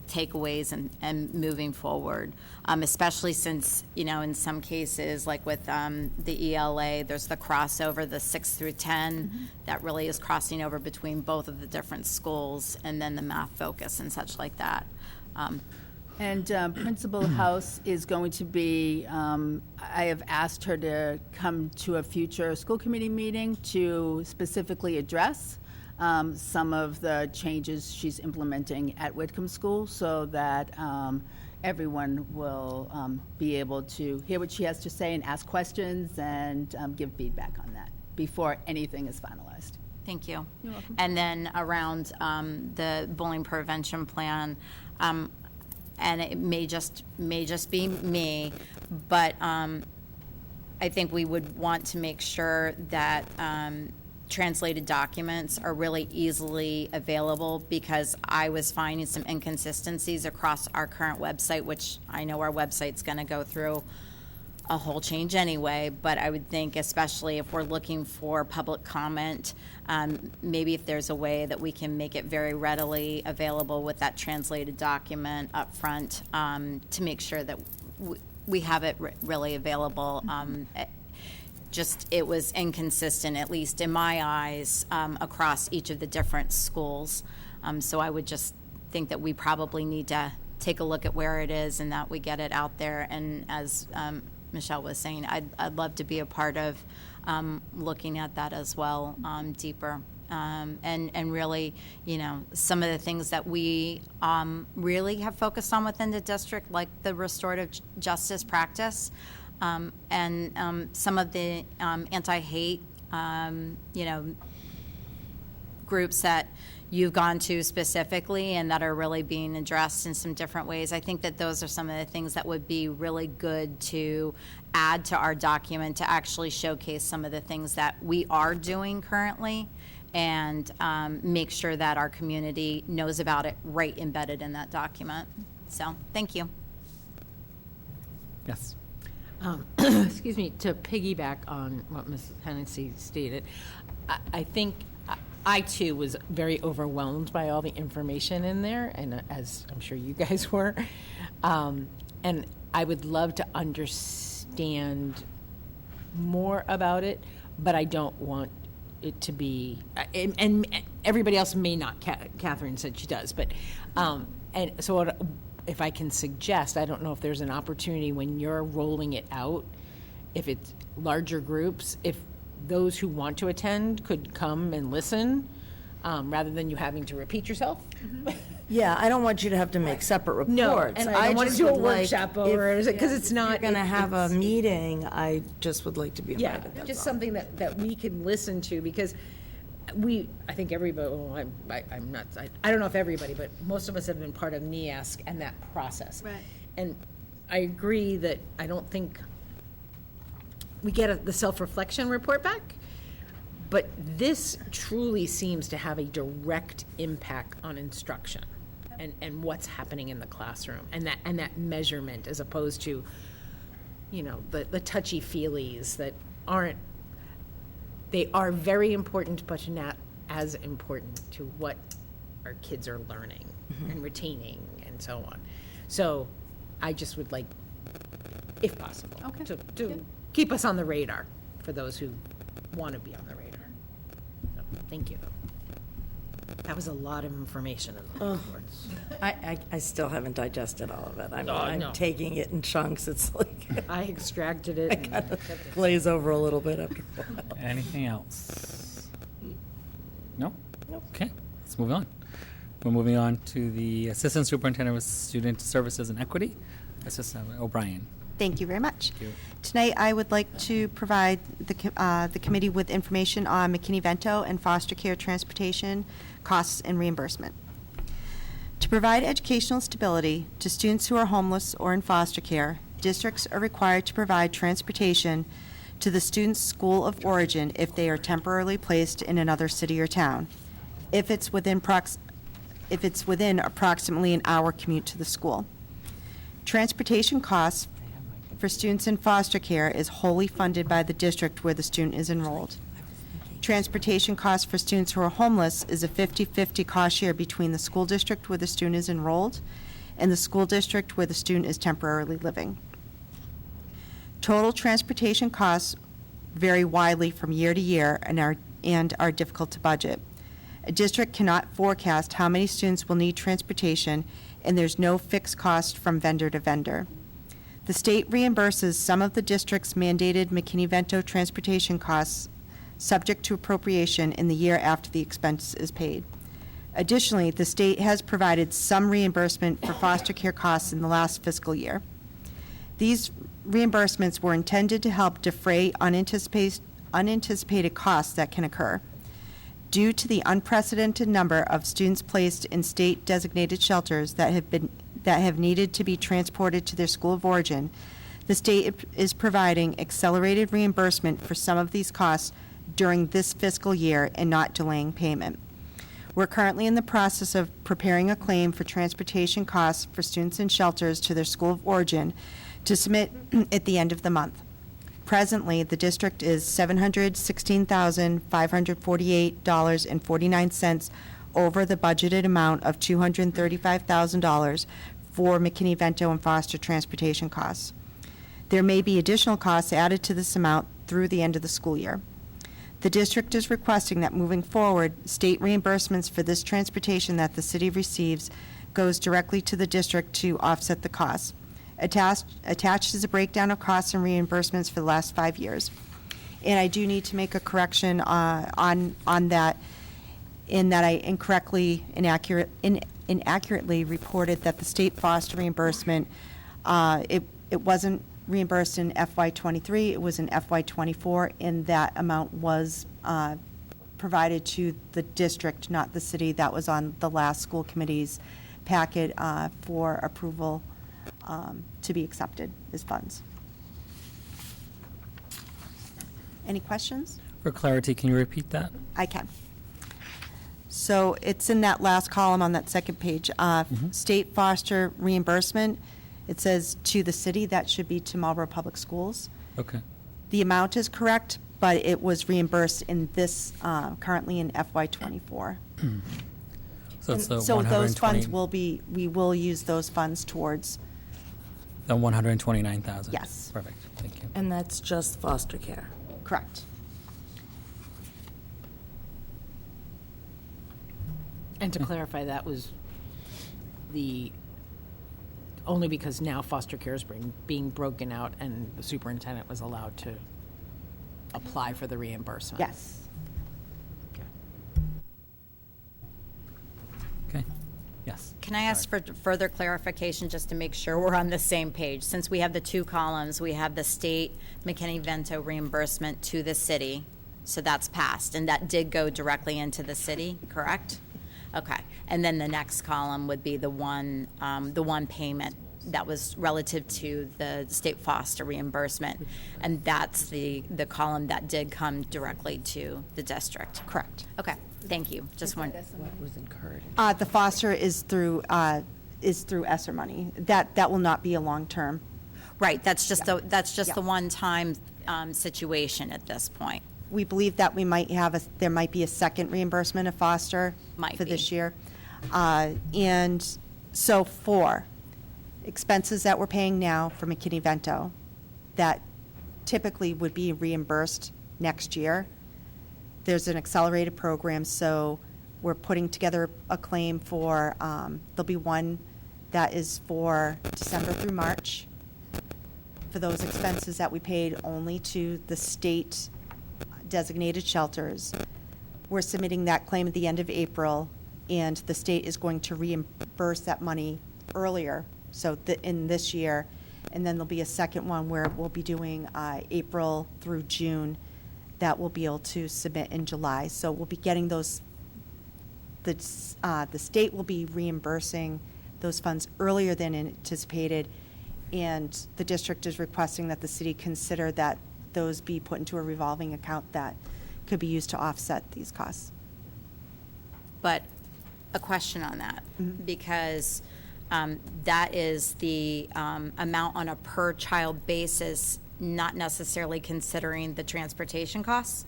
takeaways and moving forward, especially since, in some cases, like with the ELA, there's the crossover, the 6 through 10, that really is crossing over between both of the different schools, and then the math focus and such like that. And Principal House is going to be, I have asked her to come to a future school committee meeting to specifically address some of the changes she's implementing at Whitcomb School, so that everyone will be able to hear what she has to say and ask questions and give feedback on that before anything is finalized. Thank you. You're welcome. And then around the bullying prevention plan, and it may just be me, but I think we would want to make sure that translated documents are really easily available, because I was finding some inconsistencies across our current website, which I know our website's going to go through a whole change anyway, but I would think, especially if we're looking for public comment, maybe if there's a way that we can make it very readily available with that translated document up front, to make sure that we have it really available. It was inconsistent, at least in my eyes, across each of the different schools. So I would just think that we probably need to take a look at where it is and that we get it out there. And as Michelle was saying, I'd love to be a part of looking at that as well, deeper. And really, some of the things that we really have focused on within the district, like the restorative justice practice, and some of the anti-hate, groups that you've gone to specifically and that are really being addressed in some different ways. I think that those are some of the things that would be really good to add to our document, to actually showcase some of the things that we are doing currently, and make sure that our community knows about it right embedded in that document. So, thank you. Yes. Excuse me, to piggyback on what Mrs. Hennessy stated, I think I too was very overwhelmed by all the information in there, and as I'm sure you guys were, and I would love to understand more about it, but I don't want it to be, and everybody else may not. Catherine said she does, but and so if I can suggest, I don't know if there's an opportunity when you're rolling it out, if it's larger groups, if those who want to attend could come and listen, rather than you having to repeat yourself. Yeah, I don't want you to have to make separate reports. No, and I don't want to just do a would like, workshop over it, because it's not. If you're going to have a it's- meeting, I just would like to be Yeah, invited. that's just all. something that we can listen to, because I think everybody, well, I'm not, I don't know if everybody, but most of us have been part of NEASC and that process. Right. And I agree that I don't think we get the self-reflection report back, but this truly seems to have a direct impact on instruction and what's happening in the classroom, and that measurement, as opposed to, the touchy-feelies that aren't. They are very important, but not as important to what our kids are learning and retaining and so on. So I just would like if possible. Okay. To Yeah. keep us on the radar for those who want to be on the radar. So, thank you. That was a lot of information in the reports. I still haven't digested all of it. No, I know. I'm taking it in chunks. It's like, I extracted it. and kept it. glaze over a little bit after a while. Anything else? No? Okay, let's move on. We're moving on to the Assistant Superintendent of Student Services and Equity, Assistant O'Brien. Thank you very much. Thank you. Tonight, I would like to provide the committee with information on McKinney-Vento and foster care transportation costs and reimbursement. To provide educational stability to students who are homeless or in foster care, districts are required to provide transportation to the student's school of origin if they are temporarily placed in another city or town, if it's within approximately an hour commute to the school. Transportation costs for students in foster care is wholly funded by the district where the student is enrolled. Transportation costs for students who are homeless is a 50-50 cost share between the school district where the student is enrolled and the school district where the student is temporarily living. Total transportation costs vary widely from year to year and are difficult to budget. A district cannot forecast how many students will need transportation, and there's no fixed cost from vendor to vendor. The state reimburses some of the district's mandated McKinney-Vento transportation costs subject to appropriation in the year after the expense is paid. Additionally, the state has provided some reimbursement for foster care costs in the last fiscal year. These reimbursements were intended to help defray unanticipated costs that can occur. Due to the unprecedented number of students placed in state-designated shelters that have needed to be transported to their school of origin, the state is providing accelerated reimbursement for some of these costs during this fiscal year and not delaying payment. We're currently in the process of preparing a claim for transportation costs for students in shelters to their school of origin to submit at the end of the month. Presently, the district is $716,548.49 over the budgeted amount of $235,000 for McKinney-Vento and foster transportation costs. There may be additional costs added to this amount through the end of the school year. The district is requesting that moving forward, state reimbursements for this transportation that the city receives goes directly to the district to offset the costs. Attached is a breakdown of costs and reimbursements for the last 5 years. And I do need to make a correction on that, in that I inaccurately reported that the state foster reimbursement, it wasn't reimbursed in FY23, it was in FY24, and that amount was provided to the district, not the city. That was on the last school committee's packet for approval to be accepted as funds. Any questions? For clarity, can you repeat that? I can. So it's in that last column on that second page. State foster reimbursement, it says to the city, that should be to Marlborough Public Schools. Okay. The amount is correct, but it was reimbursed in this, currently in FY24. So it's the So those 120 funds we will use those funds towards, the 129,000? Yes. Perfect, thank you. And that's just foster care. correct. And to clarify, that was only because now foster care is being broken out and the superintendent was allowed to apply for the reimbursement. Yes. Okay, yes. Can I ask for further clarification, just to make sure we're on the same page? Since we have the two columns, we have the state McKinney-Vento reimbursement to the city, so that's passed, and that did go directly into the city, correct? Okay, and then the next column would be the one payment that was relative to the state foster reimbursement, and that's the column that did come directly to the district. Correct. Okay, thank you. Just one. What was incurred? The foster is through ESSER money. That will not be a long-term. Right, that's just Yeah. the Yeah. one-time situation at this point. We believe that there might be a second reimbursement of foster Might for be. this year. And so for expenses that we're paying now for McKinney-Vento, that typically would be reimbursed next year. There's an accelerated program, so we're putting together a claim for, there'll be one that is for December through March, for those expenses that we paid only to the state designated shelters. We're submitting that claim at the end of April, and the state is going to reimburse that money earlier, so in this year. And then there'll be a second one where we'll be doing April through June that we'll be able to submit in July. So we'll be getting those, the state will be reimbursing those funds earlier than anticipated, and the district is requesting that the city consider that those be put into a revolving account that could be used to offset these costs. But a question on that, because that is the amount on a per-child basis, not necessarily considering the transportation costs,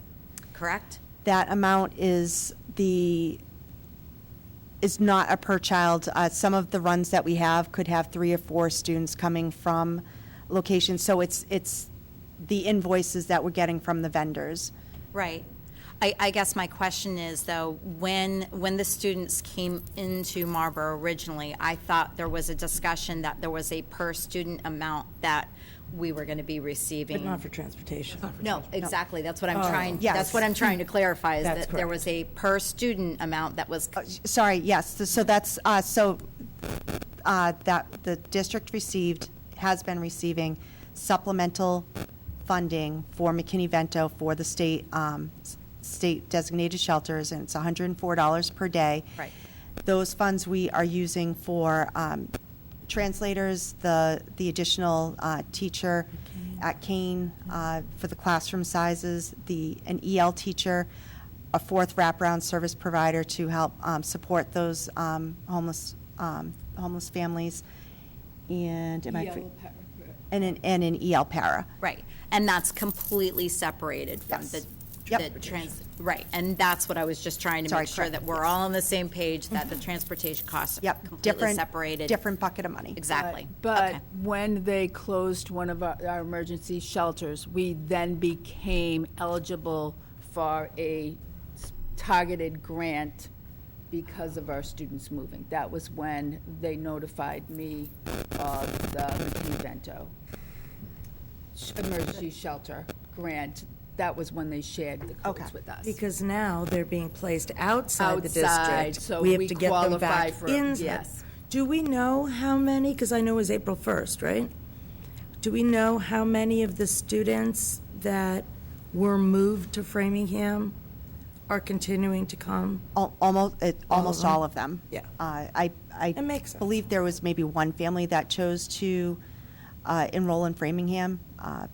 correct? That amount is not a per child. Some of the runs that we have could have 3 or 4 students coming from locations, so it's the invoices that we're getting from the vendors. Right. I guess my question is, though, when the students came into Marlborough originally, I thought there was a discussion that there was a per-student amount that we were going to be receiving. But not for transportation. No, exactly. That's what I'm trying, Yes. that's what I'm trying to clarify, is That's that there was a per-student amount that was, Sorry, yes, so that's, that the district has been receiving supplemental funding for McKinney-Vento for the state designated shelters, and it's $104 per day. Right. Those funds we are using for translators, the additional teacher at Kane for the classroom sizes, an EL teacher, a 4th wraparound service provider to help support those homeless families, and and an EL para. right. And that's completely separated from Yes. the Yep. right. And that's what I was just trying to Sorry, make sure correct. that we're all on the same page, that the transportation costs are Yep, completely separated. different bucket of money. Exactly. But Okay. when they closed one of our emergency shelters, we then became eligible for a targeted grant because of our students moving. That was when they notified me of the McKinney-Vento emergency shelter grant. That was when they shared the Okay. codes with us. Because now they're being placed outside the Outside, district. so We have we to get them qualify back for- inside. yes. Do we know how many, because I know it was April 1st, right? Do we know how many of the students that were moved to Framingham are continuing to come? Almost all of them. Yeah. I That makes sense. believe there was maybe one family that chose to enroll in Framingham,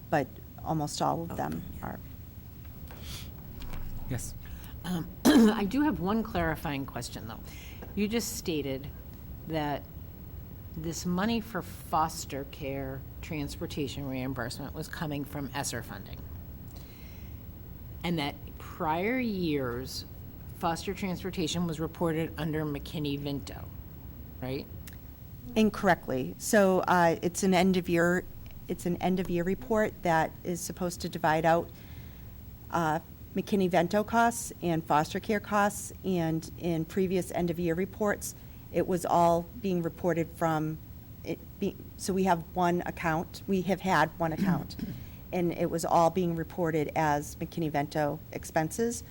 but almost all of them are. Yes. I do have one clarifying question, though. You just stated that this money for foster care transportation reimbursement was coming from ESSER funding, and that prior years, foster transportation was reported under McKinney-Vento, right? Incorrectly. So it's an end-of-year report that is supposed to divide out McKinney-Vento costs and foster care costs, and in previous end-of-year reports, it was all being reported from, so we have one account, we have had one account, and it was all being reported as McKinney-Vento expenses.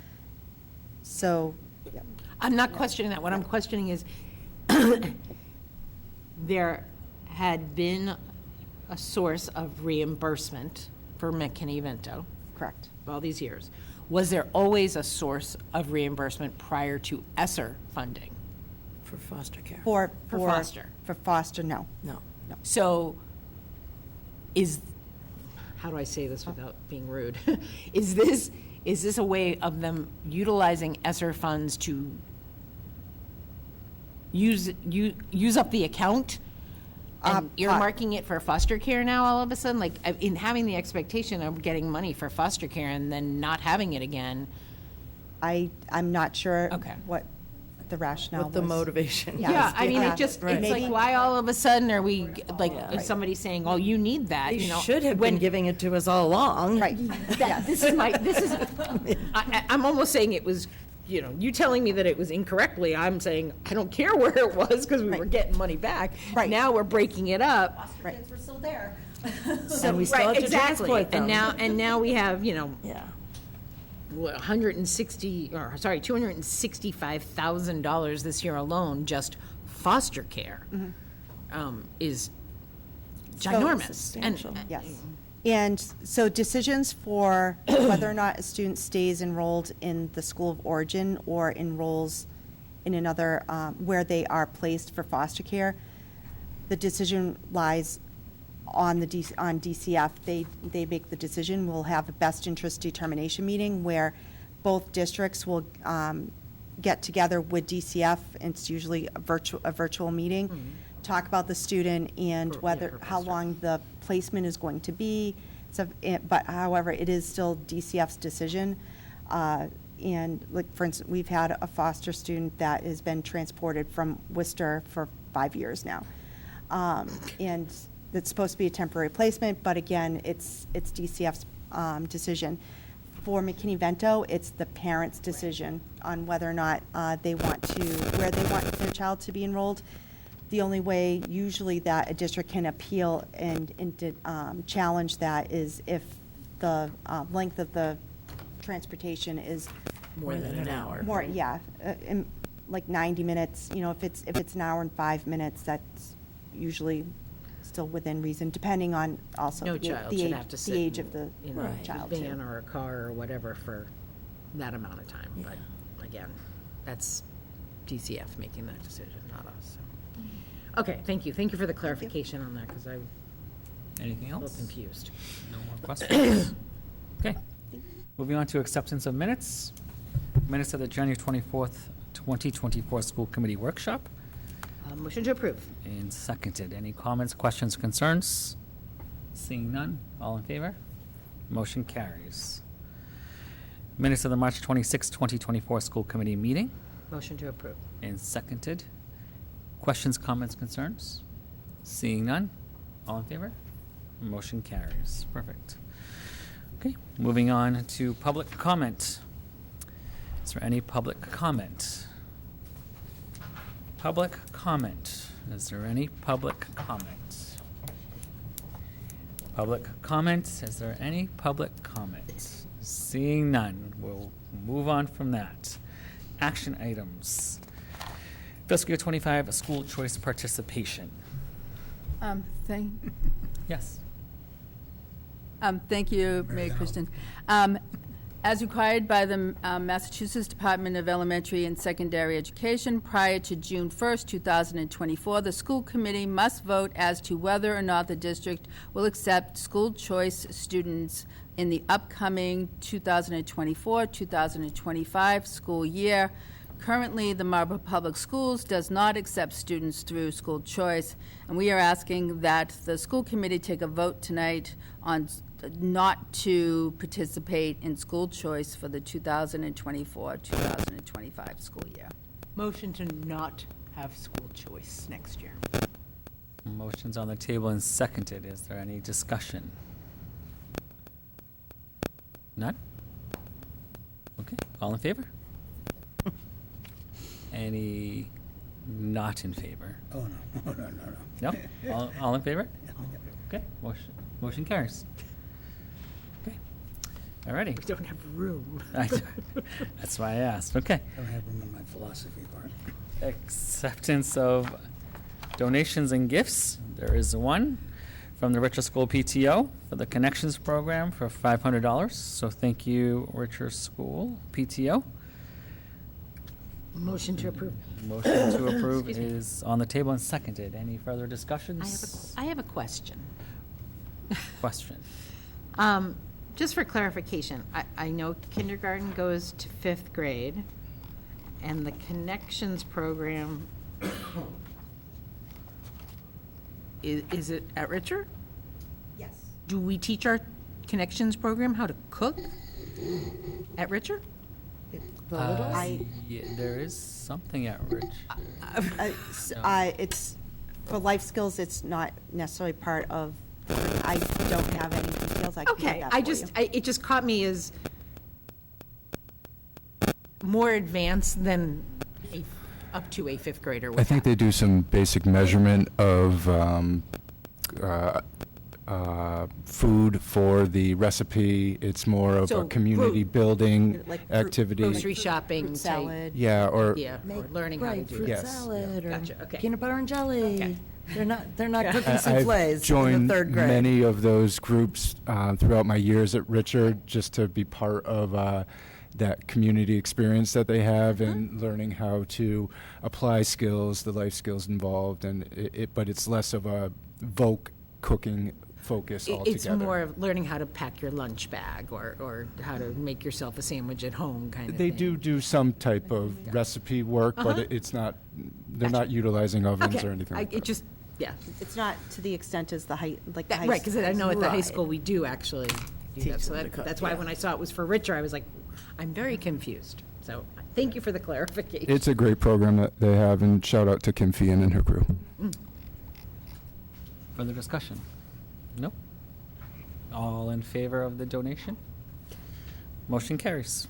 So, yeah. I'm not questioning that. What I'm questioning is, there had been a source of reimbursement for McKinney-Vento Correct. all these years. Was there always a source of reimbursement prior to ESSER funding? For foster care? For foster. For foster, no. No. So how do I say this without being rude? Is this a way of them utilizing ESSER funds to use up the account and earmarking it for foster care now all of a sudden? Like, in having the expectation of getting money for foster care and then not having it again? I'm not sure Okay. what, the rationale What the was. motivation. Yeah, I mean, Yeah. it just, Right. it's like, why all of a sudden are we, like, Yeah. is somebody saying, oh, you need that, They you know? should have been giving it to us all along. Right. This is I'm almost saying it was, you know, you telling me that it was incorrectly, I'm saying, I don't care where it was, because we were Right. getting money back. Right. Now we're breaking it up. Right. We're still there. And we still have Right, to exactly. transport them. And now we have, you know, Yeah. what, 160, or sorry, $265,000 this year alone, just foster care, is ginormous. substantial. Yes. And so decisions for whether or not a student stays enrolled in the school of origin or enrolls in another, where they are placed for foster care, the decision lies on on DCF. They make the decision. We'll have a best interest determination meeting where both districts will get together with DCF, and it's usually a virtual meeting, talk about the student and whether, how long the placement is going to be. So, but however, it is still DCF's decision. And like, for instance, we've had a foster student that has been transported from Worcester for 5 years now. And it's supposed to be a temporary placement, but again, it's DCF's decision. For McKinney-Vento, it's the parent's decision on whether or not where they want their child to be enrolled. The only way usually that a district can appeal and challenge that is if the length of the transportation is More than an hour. more, yeah, like 90 minutes. You know, if it's an hour and 5 minutes, that's usually still within reason, depending on also No the child age, should have to sit the age of the in a Right. child van too. or a car or whatever for that amount of time. But again, that's DCF making that decision, not us. So. Okay, thank you. Thank you for the clarification on that, because I'm Anything a little else? confused. No more questions? Okay. Moving on to acceptance of minutes. Minutes of the January 24th, 2024 School Committee Workshop. Motion to approve. And seconded. Any comments, questions, concerns? Seeing none, all in favor? Motion carries. Minutes of the March 26, 2024 School Committee meeting, Motion to approve. and seconded. Questions, comments, concerns? Seeing none, all in favor? Motion carries. Perfect. Okay, moving on to public comment. Is there any public comment? Public comment. Is there any public comment? Public comment. Is there any public comment? Seeing none, we'll move on from that. Action items. Fiscal year 25 school choice participation. Yes. Thank you, Mary Christian. As required by the Massachusetts Department of Elementary and Secondary Education, prior to June 1st, 2024, the school committee must vote as to whether or not the district will accept school choice students in the upcoming 2024-2025 school year. Currently, the Marlborough Public Schools does not accept students through school choice, and we are asking that the school committee take a vote tonight on not to participate in school choice for the 2024-2025 school year. Motion to not have school choice next year. Motion's on the table and seconded. Is there any discussion? None? Okay, all in favor? Any not in favor? Oh, no, no, no, no. No? All in favor? Okay, motion carries. Okay, all righty. We don't have room. That's why I asked. Okay. I don't have room in my philosophy part. Acceptance of donations and gifts. There is one from the Richer School PTO for the Connections Program for $500. So thank you, Richer School PTO. Motion to approve. Motion to approve Excuse me. is on the table and seconded. Any further discussions? I have a question. Question. Just for clarification, I know kindergarten goes to 5th grade, and the Connections program, is it at Richer? Yes. Do we teach our Connections program how to cook at Richer? Yeah, there is something at Rich. It's, for life skills, it's not necessarily part of, I don't have any details, I can get Okay, that for you. it just caught me as more advanced than up to a fifth grader would I think have. they do some basic measurement of food for the recipe. It's more of So, a community building Like activity. Grocery shopping Fruit type, salad. Yeah, or yeah, or learning how to Right, do fruit it. Yes. salad or Gotcha, okay. peanut butter and jelly. Okay. They're not cooking I've souffles in joined the third grade. many of those groups throughout my years at Richard, just to be part of that community experience that they have and learning how to apply skills, the life skills involved, and but it's less of a voc cooking focus altogether. It's more of learning how to pack your lunch bag or how to make yourself a sandwich at home kind of They thing. do some type of recipe work, but it's not, they're not utilizing ovens Okay, or anything like that. it just, yeah, It's not to the extent as the high, like the that, high. right, because I know at the high Right. school, we do actually do that. So them to cook, that's why yeah. when I saw it was for Richer, I was like, I'm very confused. So thank you for the clarification. It's a great program that they have, and shout out to Kim Fian and her crew. Further discussion? Nope. All in favor of the donation? Motion carries.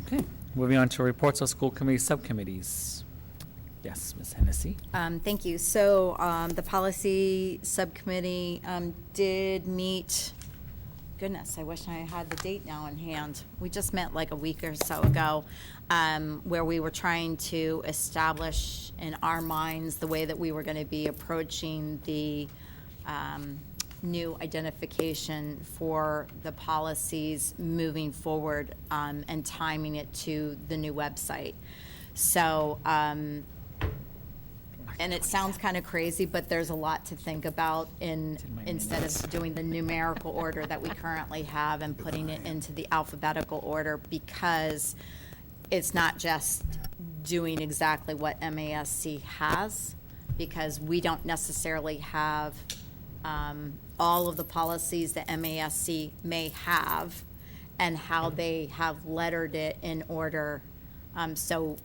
Okay, moving on to reports of school committee subcommittees. Yes, Ms. Hennessy. Thank you. So the policy subcommittee did meet, goodness, I wish I had the date now in hand. We just met like a week or so ago, where we were trying to establish in our minds the way that we were going to be approaching the new identification for the policies moving forward, and timing it to the new website. So, and it sounds kind of crazy, but there's a lot to think about instead of doing the numerical order that we currently have and putting it into the alphabetical order, because it's not just doing exactly what MASC has, because we don't necessarily have all of the policies that MASC may have and how they have lettered it in order. So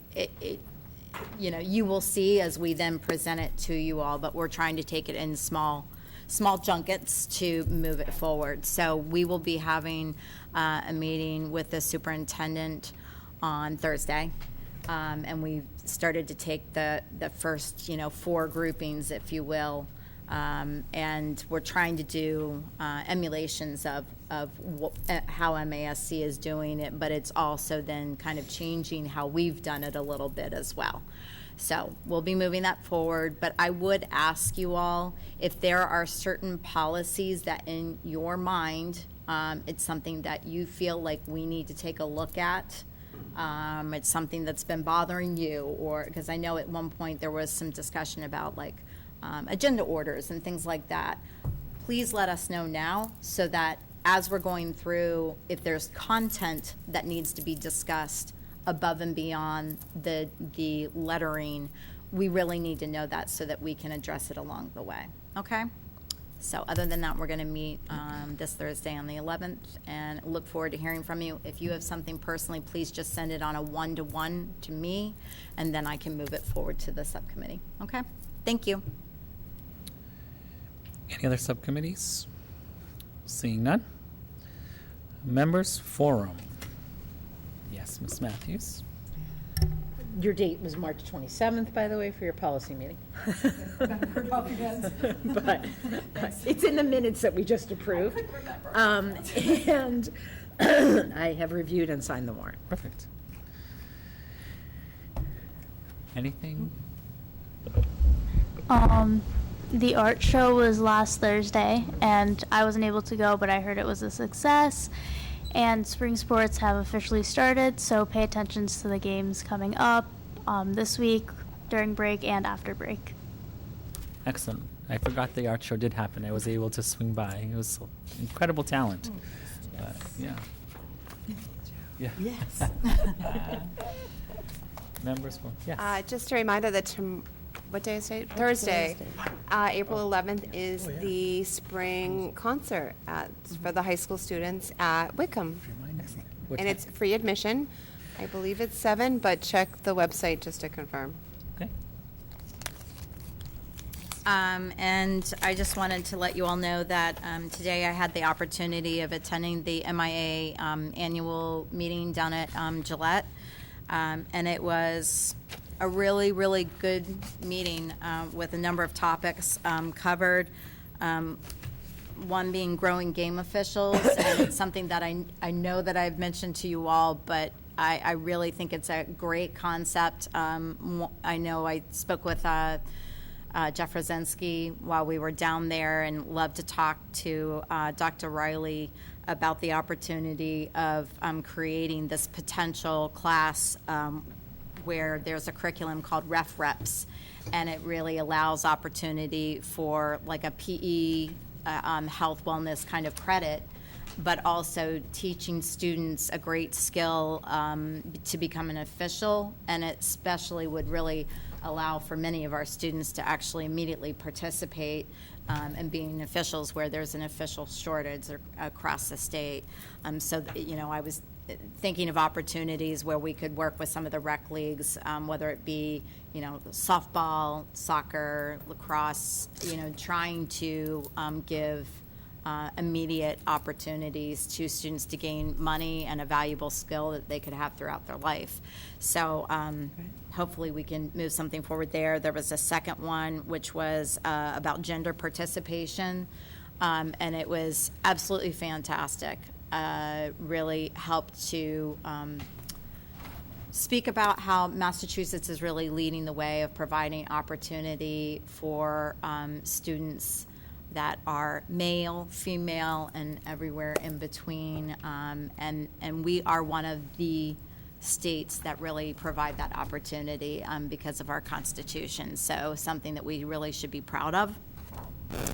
you will see as we then present it to you all, but we're trying to take it in small junkets to move it forward. So we will be having a meeting with the superintendent on Thursday. And we've started to take the first, 4 groupings, if you will. And we're trying to do emulations of how MASC is doing it, but it's also then kind of changing how we've done it a little bit as well. So we'll be moving that forward, but I would ask you all if there are certain policies that in your mind, it's something that you feel like we need to take a look at. It's something that's been bothering you, or because I know at one point there was some discussion about like agenda orders and things like that. Please let us know now so that as we're going through, if there's content that needs to be discussed above and beyond the lettering, we really need to know that so that we can address it along the way. Okay? So other than that, we're going to meet this Thursday on the 11th and look forward to hearing from you. If you have something personally, please just send it on a 1-to-1 to me, and then I can move it forward to the subcommittee. Okay? Thank you. Any other subcommittees? Seeing none. Members Forum. Yes, Ms. Matthews. Your date was March 27th, by the way, for your policy meeting. But it's in the minutes that we just approved. And I have reviewed and signed the warrant. Perfect. Anything? The art show was last Thursday, and I wasn't able to go, but I heard it was a success. And spring sports have officially started, so pay attention to the games coming up this week, during break, and after break. Excellent. I forgot the art show did happen. I was able to swing by. It was incredible talent. Yeah. Yeah. Yes. Members Forum. Yes. Just a reminder that what day is it? Thursday. April 11th is the spring concert for the high school students at Wickham. What And time? it's free admission. I believe it's 7, but check the website just to confirm. Okay. And I just wanted to let you all know that today I had the opportunity of attending the MIA annual meeting down at Gillette. And it was a really, really good meeting with a number of topics covered. One being growing game officials, and it's something that I know that I've mentioned to you all, but I really think it's a great concept. I know I spoke with Jeff Rosinski while we were down there, and love to talk to Dr. Riley about the opportunity of creating this potential class where there's a curriculum called Ref Reps, and it really allows opportunity for like a PE health wellness kind of credit, but also teaching students a great skill to become an official, and it especially would really allow for many of our students to actually immediately participate in being officials where there's an official shortage across the state. So, you know, I was thinking of opportunities where we could work with some of the rec leagues, whether it be, you know, softball, soccer, lacrosse, you know, trying to give immediate opportunities to students to gain money and a valuable skill that they could have throughout their life. So hopefully we can move something forward there. There was a second one, which was about gender participation, and it was absolutely fantastic. Really helped to speak about how Massachusetts is really leading the way of providing opportunity for students that are male, female, and everywhere in between. And we are one of the states that really provide that opportunity because of our Constitution. So something that we really should be proud of.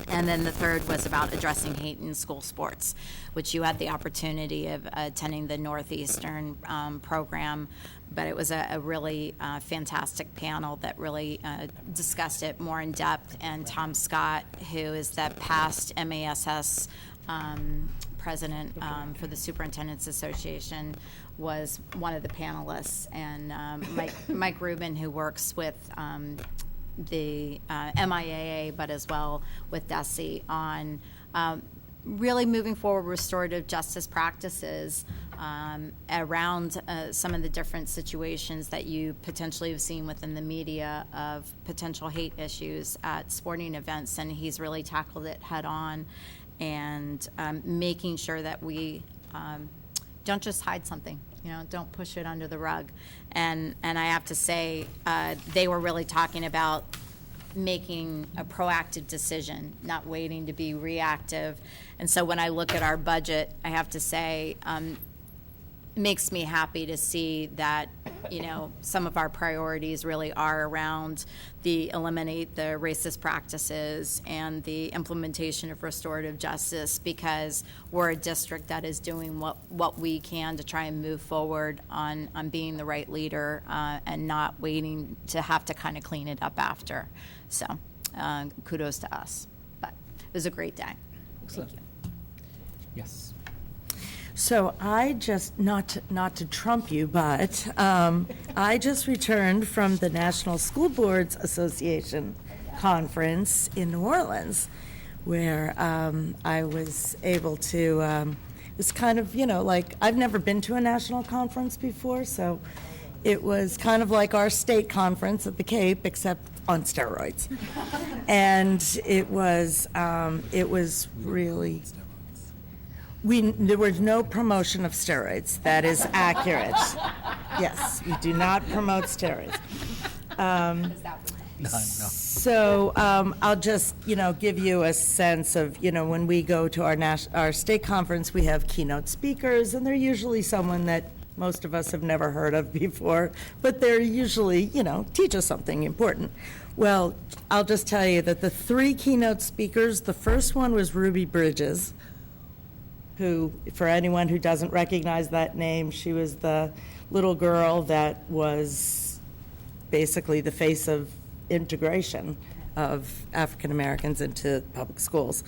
And then the third was about addressing hate in school sports, which you had the opportunity of attending the Northeastern program. But it was a really fantastic panel that really discussed it more in depth. And Tom Scott, who is the past MASS president for the Superintendent's Association, was one of the panelists. And Mike Rubin, who works with the MIAA, but as well with DESE on really moving forward restorative justice practices around some of the different situations that you potentially have seen within the media of potential hate issues at sporting events. And he's really tackled it head on, and making sure that we don't just hide something, you know, don't push it under the rug. And I have to say, they were really talking about making a proactive decision, not waiting to be reactive. And so when I look at our budget, I have to say, it makes me happy to see that, you know, some of our priorities really are around the eliminate the racist practices and the implementation of restorative justice, because we're a district that is doing what we can to try and move forward on being the right leader and not waiting to have to kind of clean it up after. So kudos to us. But it was a great day. Thank you. Yes. So I just, not to trump you, but I just returned from the National School Boards Association conference in New Orleans, where I was able to, it was kind of, you know, like, I've never been to a national conference before, so it was kind of like our state conference at the Cape, except on steroids. And it was really... There was no promotion of steroids. That is accurate. Yes, we do not promote steroids. So I'll just, you know, give you a sense of, you know, when we go to our state conference, we have keynote speakers, and they're usually someone that most of us have never heard of before, but they're usually, you know, teach us something important. Well, I'll just tell you that the 3 keynote speakers, the first one was Ruby Bridges, who, for anyone who doesn't recognize that name, she was the little girl that was basically the face of integration of African Americans into public schools.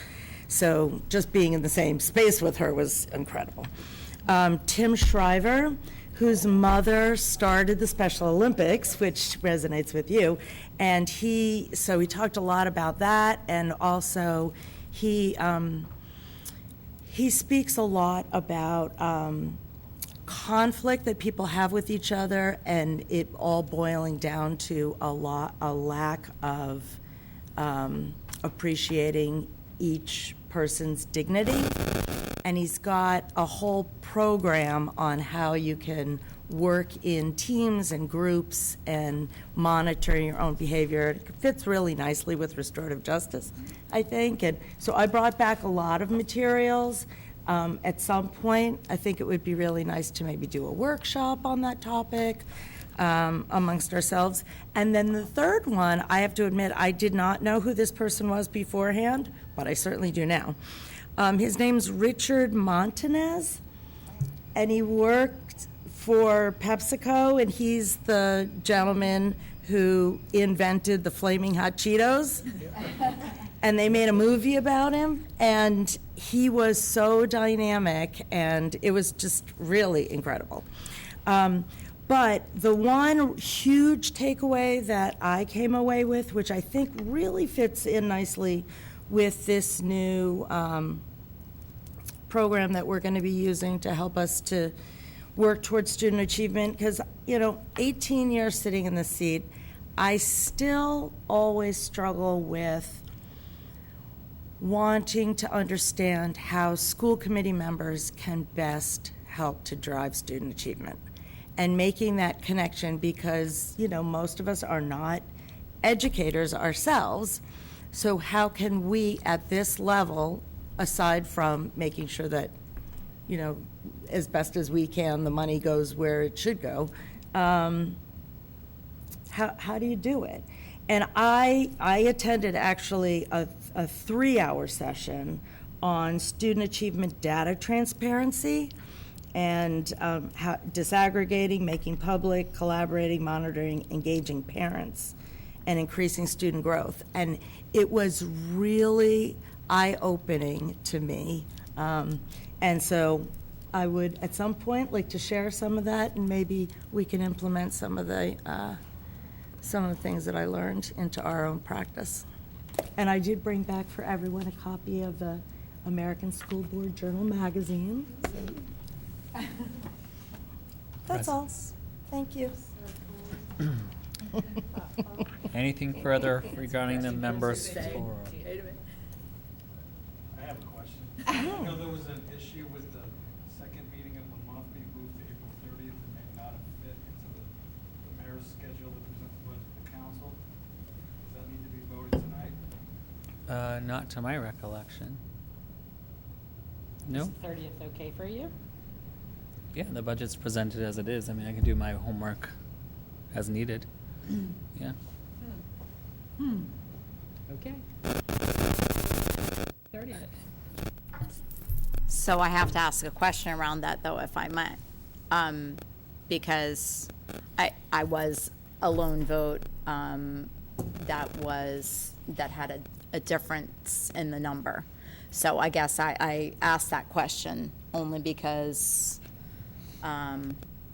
So just being in the same space with her was incredible. Tim Shriver, whose mother started the Special Olympics, which resonates with you. And he talked a lot about that, and also he speaks a lot about conflict that people have with each other, and it all boiling down to a lack of appreciating each person's dignity. And he's got a whole program on how you can work in teams and groups and monitor your own behavior. It fits really nicely with restorative justice, I think. And so I brought back a lot of materials. At some point, I think it would be really nice to maybe do a workshop on that topic amongst ourselves. And then the third one, I have to admit, I did not know who this person was beforehand, but I certainly do now. His name's Richard Montanez, and he worked for PepsiCo, and he's the gentleman who invented the Flaming Hot Cheetos. And they made a movie about him, and he was so dynamic, and it was just really incredible. But the one huge takeaway that I came away with, which I think really fits in nicely with this new program that we're going to be using to help us to work towards student achievement, because, 18 years sitting in the seat, I still always struggle with wanting to understand how school committee members can best help to drive student achievement and making that connection, because, most of us are not educators ourselves. So how can we, at this level, aside from making sure that, as best as we can, the money goes where it should go, how do you do it? And I attended actually a 3-hour session on student achievement data transparency and how disaggregating, making public, collaborating, monitoring, engaging parents, and increasing student growth. And it was really eye-opening to me. And so I would, at some point, like to share some of that, and maybe we can implement some of the things that I learned into our own practice. And I did bring back for everyone a copy of the American School Board Journal magazine. That's all. Thank you. Anything further regarding the members? I have a question. I know there was an issue with the second meeting of the month being moved to April 30th and may not have fit into the mayor's schedule to present the budget to the council. Does that need to be voted tonight? Not to my recollection. No? Is the 30th okay for you? Yeah, the budget's presented as it is. I mean, I can do my homework as needed. Yeah. Okay. 30th. So I have to ask a question around that, though, if I might, because I was a lone vote that had a difference in the number. So I guess I asked that question only because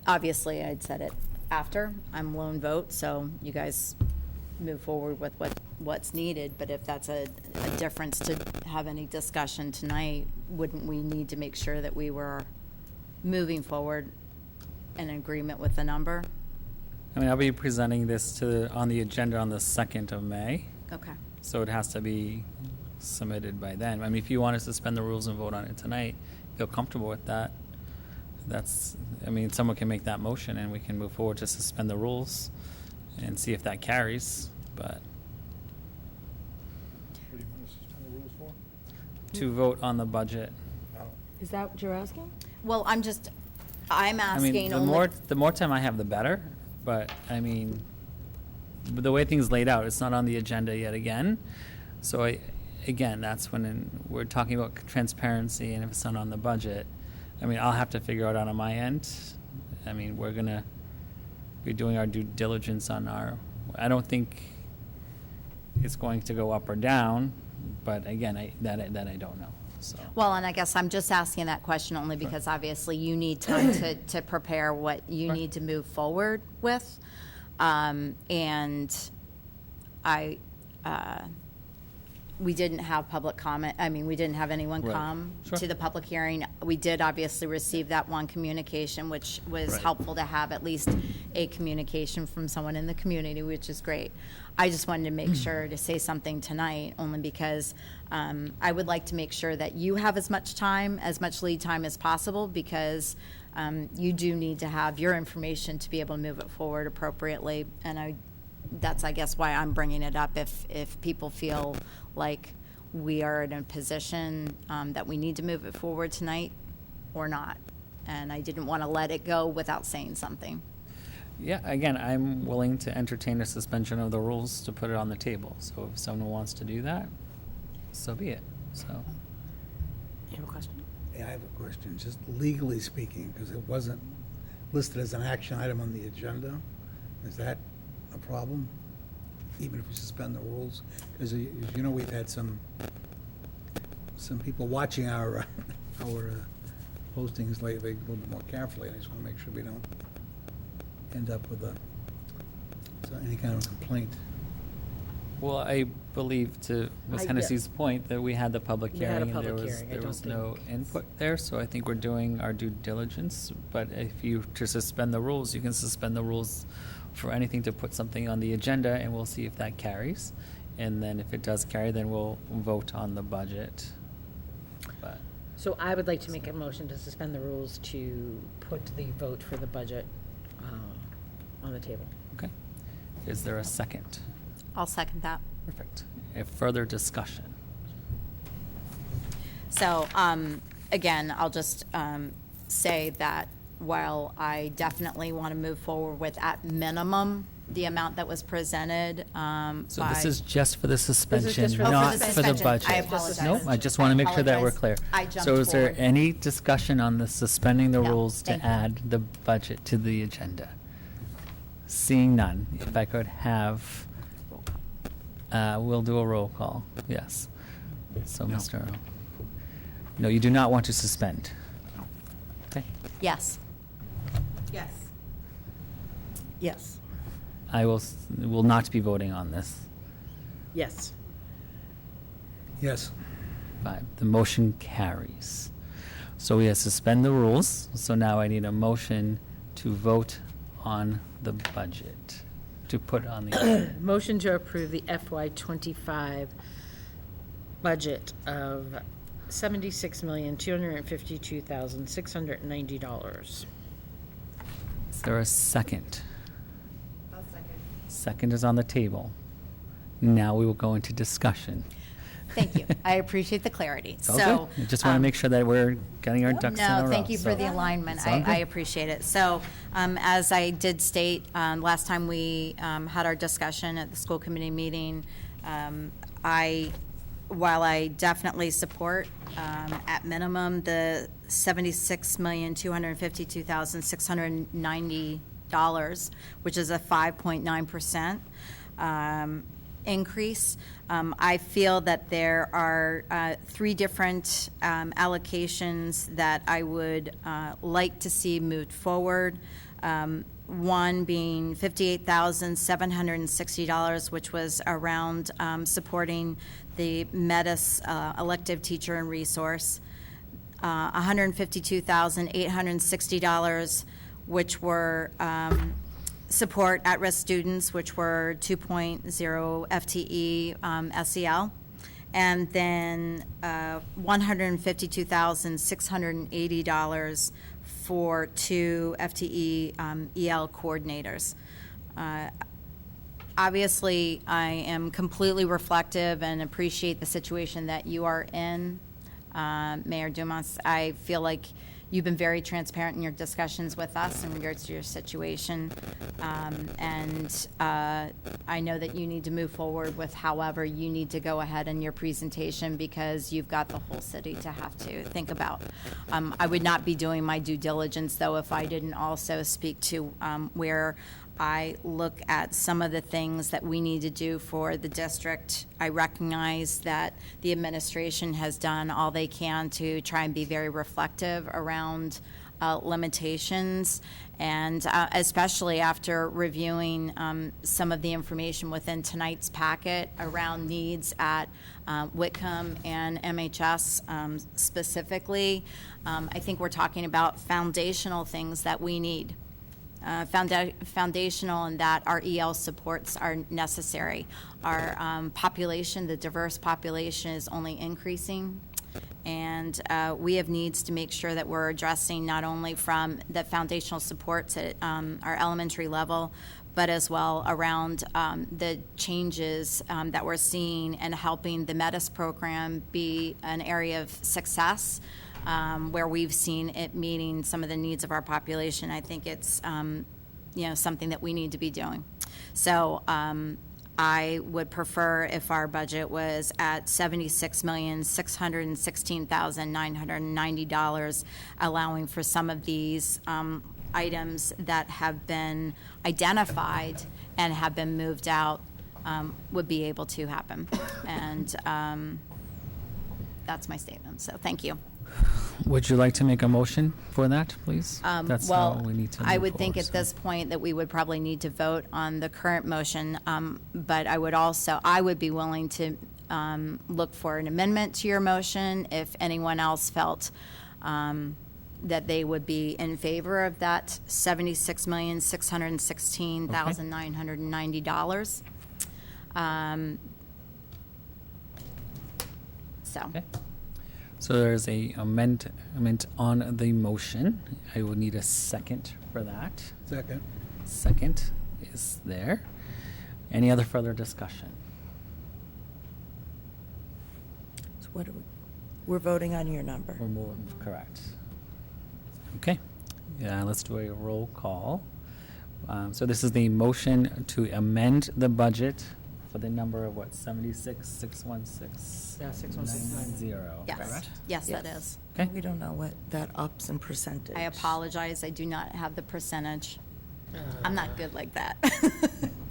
obviously I'd said it after. I'm lone vote, so you guys move forward with what's needed. But if that's a difference to have any discussion tonight, wouldn't we need to make sure that we were moving forward in agreement with the number? I mean, I'll be presenting this on the agenda on the 2nd of May. Okay. So it has to be submitted by then. I mean, if you want to suspend the rules and vote on it tonight, feel comfortable with that, someone can make that motion and we can move forward to suspend the rules and see if that carries, but. What do you want to suspend the rules for? To vote on the budget. Is that what you're asking? Well, I'm I asking mean, only. the more time I have, the better, but, the way things laid out, it's not on the agenda yet again. So again, that's when we're talking about transparency, and if it's not on the budget, I'll have to figure out on my end. We're going to be doing our due diligence on I don't think it's going to go up or down, but again, that I don't know. so. Well, and I guess I'm just asking that question only because obviously you need time to prepare what you need to move forward with. And we didn't have public comment. I mean, we didn't have anyone Right. come Sure. to the public hearing. We did obviously receive that one communication, which was Right. helpful to have at least a communication from someone in the community, which is great. I just wanted to make sure to say something tonight, only because I would like to make sure that you have as much time, as much lead time as possible, because you do need to have your information to be able to move it forward appropriately. And that's, I guess, why I'm bringing it up. If people feel like we are in a position that we need to move it forward tonight or not. And I didn't want to let it go without saying something. Yeah, again, I'm willing to entertain a suspension of the rules to put it on the table. So if someone wants to do that, so be it. So, You have a question? Yeah, I have a question, just legally speaking, because it wasn't listed as an action item on the agenda. Is that a problem, even if we suspend the rules? Because, as you know, we've had some people watching our postings lately a little bit more carefully, and I just want to make sure we don't end up with any kind of complaint. well, I believe to Ms. Hennessy's point that we had the public We had a hearing and public hearing. I there don't was no think- input there. So I think we're doing our due diligence. But if you to suspend the rules, you can suspend the rules for anything to put something on the agenda, and we'll see if that carries. And then if it does carry, then we'll vote on the budget. But So I would like to make a motion to suspend the rules to put the vote for the budget on the table. okay, is there a second? I'll second that. Perfect. If further discussion. So, again, I'll just say that while I definitely want to move forward with, at minimum, the amount that was presented So this is just for the suspension, just for the not for the suspension. budget. I apologize. Nope, I just want to make sure that we're clear. I jumped So is there forward. any discussion on the suspending the No, rules to thank you. add the budget to the agenda? Seeing none, if I could have, we'll do a roll call, yes. So, Mr. Earl. No, you do not want to suspend? Okay, Yes. Yes. Yes. I will not be voting on this. Yes. Yes. 5, the motion carries. So we have suspend the rules, so now I need a motion to vote on the budget, to put on the, Motion to approve the FY '25 budget of $76,252,690. is there a second? Second is on the table. Now we will go into discussion. Thank you. I appreciate the clarity. It's all So, good. I just want to make sure that we're getting our ducks in a row. No, thank you for so- the alignment. It's all I good. appreciate it. So, as I did state, last time we had our discussion at the school committee meeting, while I definitely support, at minimum, the $76,252,690, which is a 5.9%, increase. I feel that there are 3 different allocations that I would like to see moved forward. One being $58,760, which was around supporting the METIS elective teacher and resource. $152,860, which were support at-risk students, which were 2.0 FTE SEL, and then $152,680 for 2 FTE EL coordinators. Obviously, I am completely reflective and appreciate the situation that you are in, Mayor Dumas. I feel like you've been very transparent in your discussions with us in regards to your situation. And I know that you need to move forward with however you need to go ahead in your presentation because you've got the whole city to have to think about. I would not be doing my due diligence, though, if I didn't also speak to where I look at some of the things that we need to do for the district, I recognize that the administration has done all they can to try and be very reflective around limitations, and especially after reviewing some of the information within tonight's packet around needs at Whitcomb and MHS specifically. I think we're talking about foundational things that we need. Foundational in that our EL supports are necessary. Our population, the diverse population, is only increasing. And we have needs to make sure that we're addressing not only from the foundational supports at our elementary level, but as well around the changes that we're seeing and helping the METIS program be an area of success where we've seen it meeting some of the needs of our population. I think it's something that we need to be doing. So I would prefer if our budget was at $76,616,990, allowing for some of these items that have been identified and have been moved out would be able to happen. And that's my statement. So thank you. Would you like to make a motion for that, please? That's how we need to I move would think forward, at this point that we would probably need to vote on the current motion, but I would be willing to look for an amendment to your motion if anyone else felt that they would be in favor of that $76,616,990. So. Okay. So there's a amendment on the motion. I would need a second for that. Second. Second is there. Any other further discussion? So we're voting on your number. We're moving, correct. Okay. Yeah, let's do a roll call. So this is the motion to amend the budget for the number of what, 76,616? Yeah, 616,990. Yes, correct? yes, that is. Okay. We don't know what that ups in percentage. I apologize, I do not have the percentage. I'm not good like that.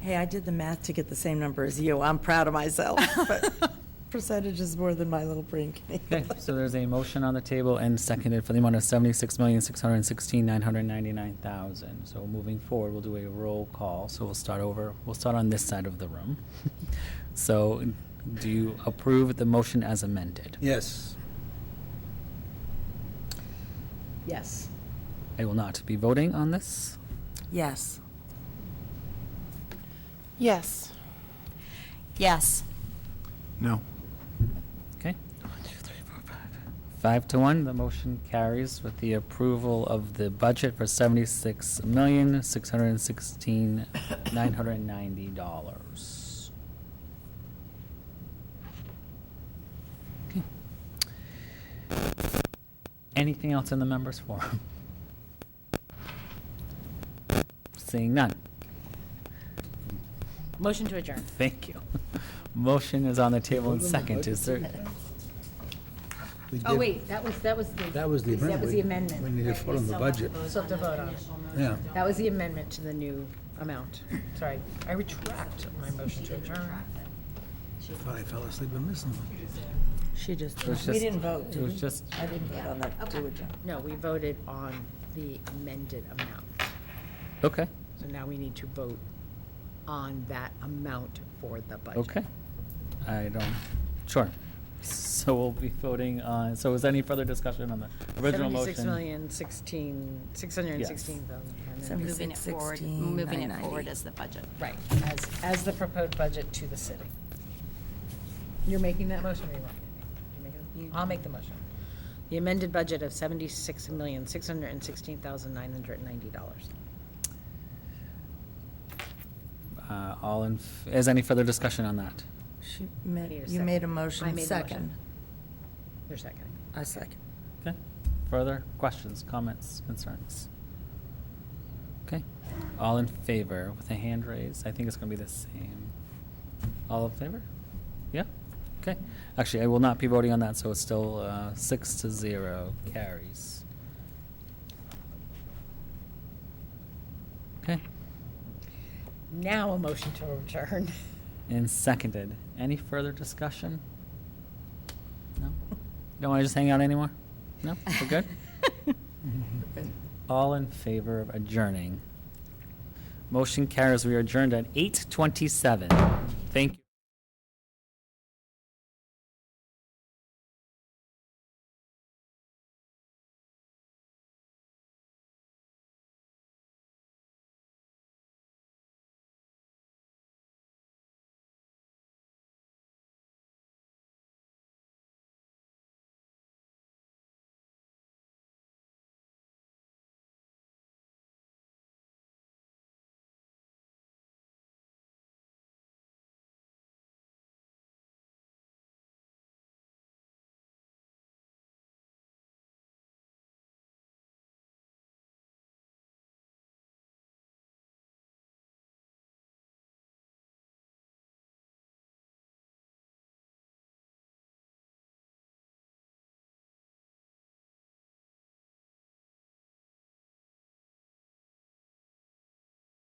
Hey, I did the math to get the same number as you. I'm proud of myself, but percentage is more than my little brain can Okay, so there's a motion on the table and seconded for the amount of 76,616,999,000. So moving forward, we'll do a roll call. So we'll start on this side of the room. So do you approve the motion as amended? Yes. Yes. I will not be voting on this. Yes. Yes. Yes. No. Okay. 5-1, the motion carries with the approval of the budget for $76,616,990. Okay. Anything else in the members' forum? Seeing none. Motion to adjourn. Thank you. Motion is on the table and second. Is there? We Oh, did- wait, that was the. That was the amendment. That was the amendment. We need to Right, vote on the budget. Still have to vote on it. Yeah. That was the amendment to the new amount. Sorry, I retract my motion to adjourn. Thought I fell asleep and missing one. She just, It was we just- didn't vote, it did was we? just- I didn't vote on that to adjourn. No, we voted on the amended amount. Okay. So now we need to vote on that amount for the budget. Okay. Sure. So we'll be voting on, so is there any further discussion on the original motion? $76,616,000. Moving it forward, 16,990. as the budget. Right, as the proposed budget to the city. You're making that motion, or you want me to make it? You making it? I'll make the motion. The amended budget of $76,616,990. Is any further discussion on that? You made a I motion, made the second. You're seconding. I second. Okay. Further questions, comments, concerns? Okay. All in favor with a hand raised? I think it's going to be the same. All in favor? Yeah? Okay. Actually, I will not be voting on that, so it's still 6-0 carries. Okay. Now a motion to adjourn. And seconded. Any further discussion? No? Don't want to just hang out anymore? No? We're good? All in favor of adjourning? Motion carries. We are adjourned at 8:27. Thank you.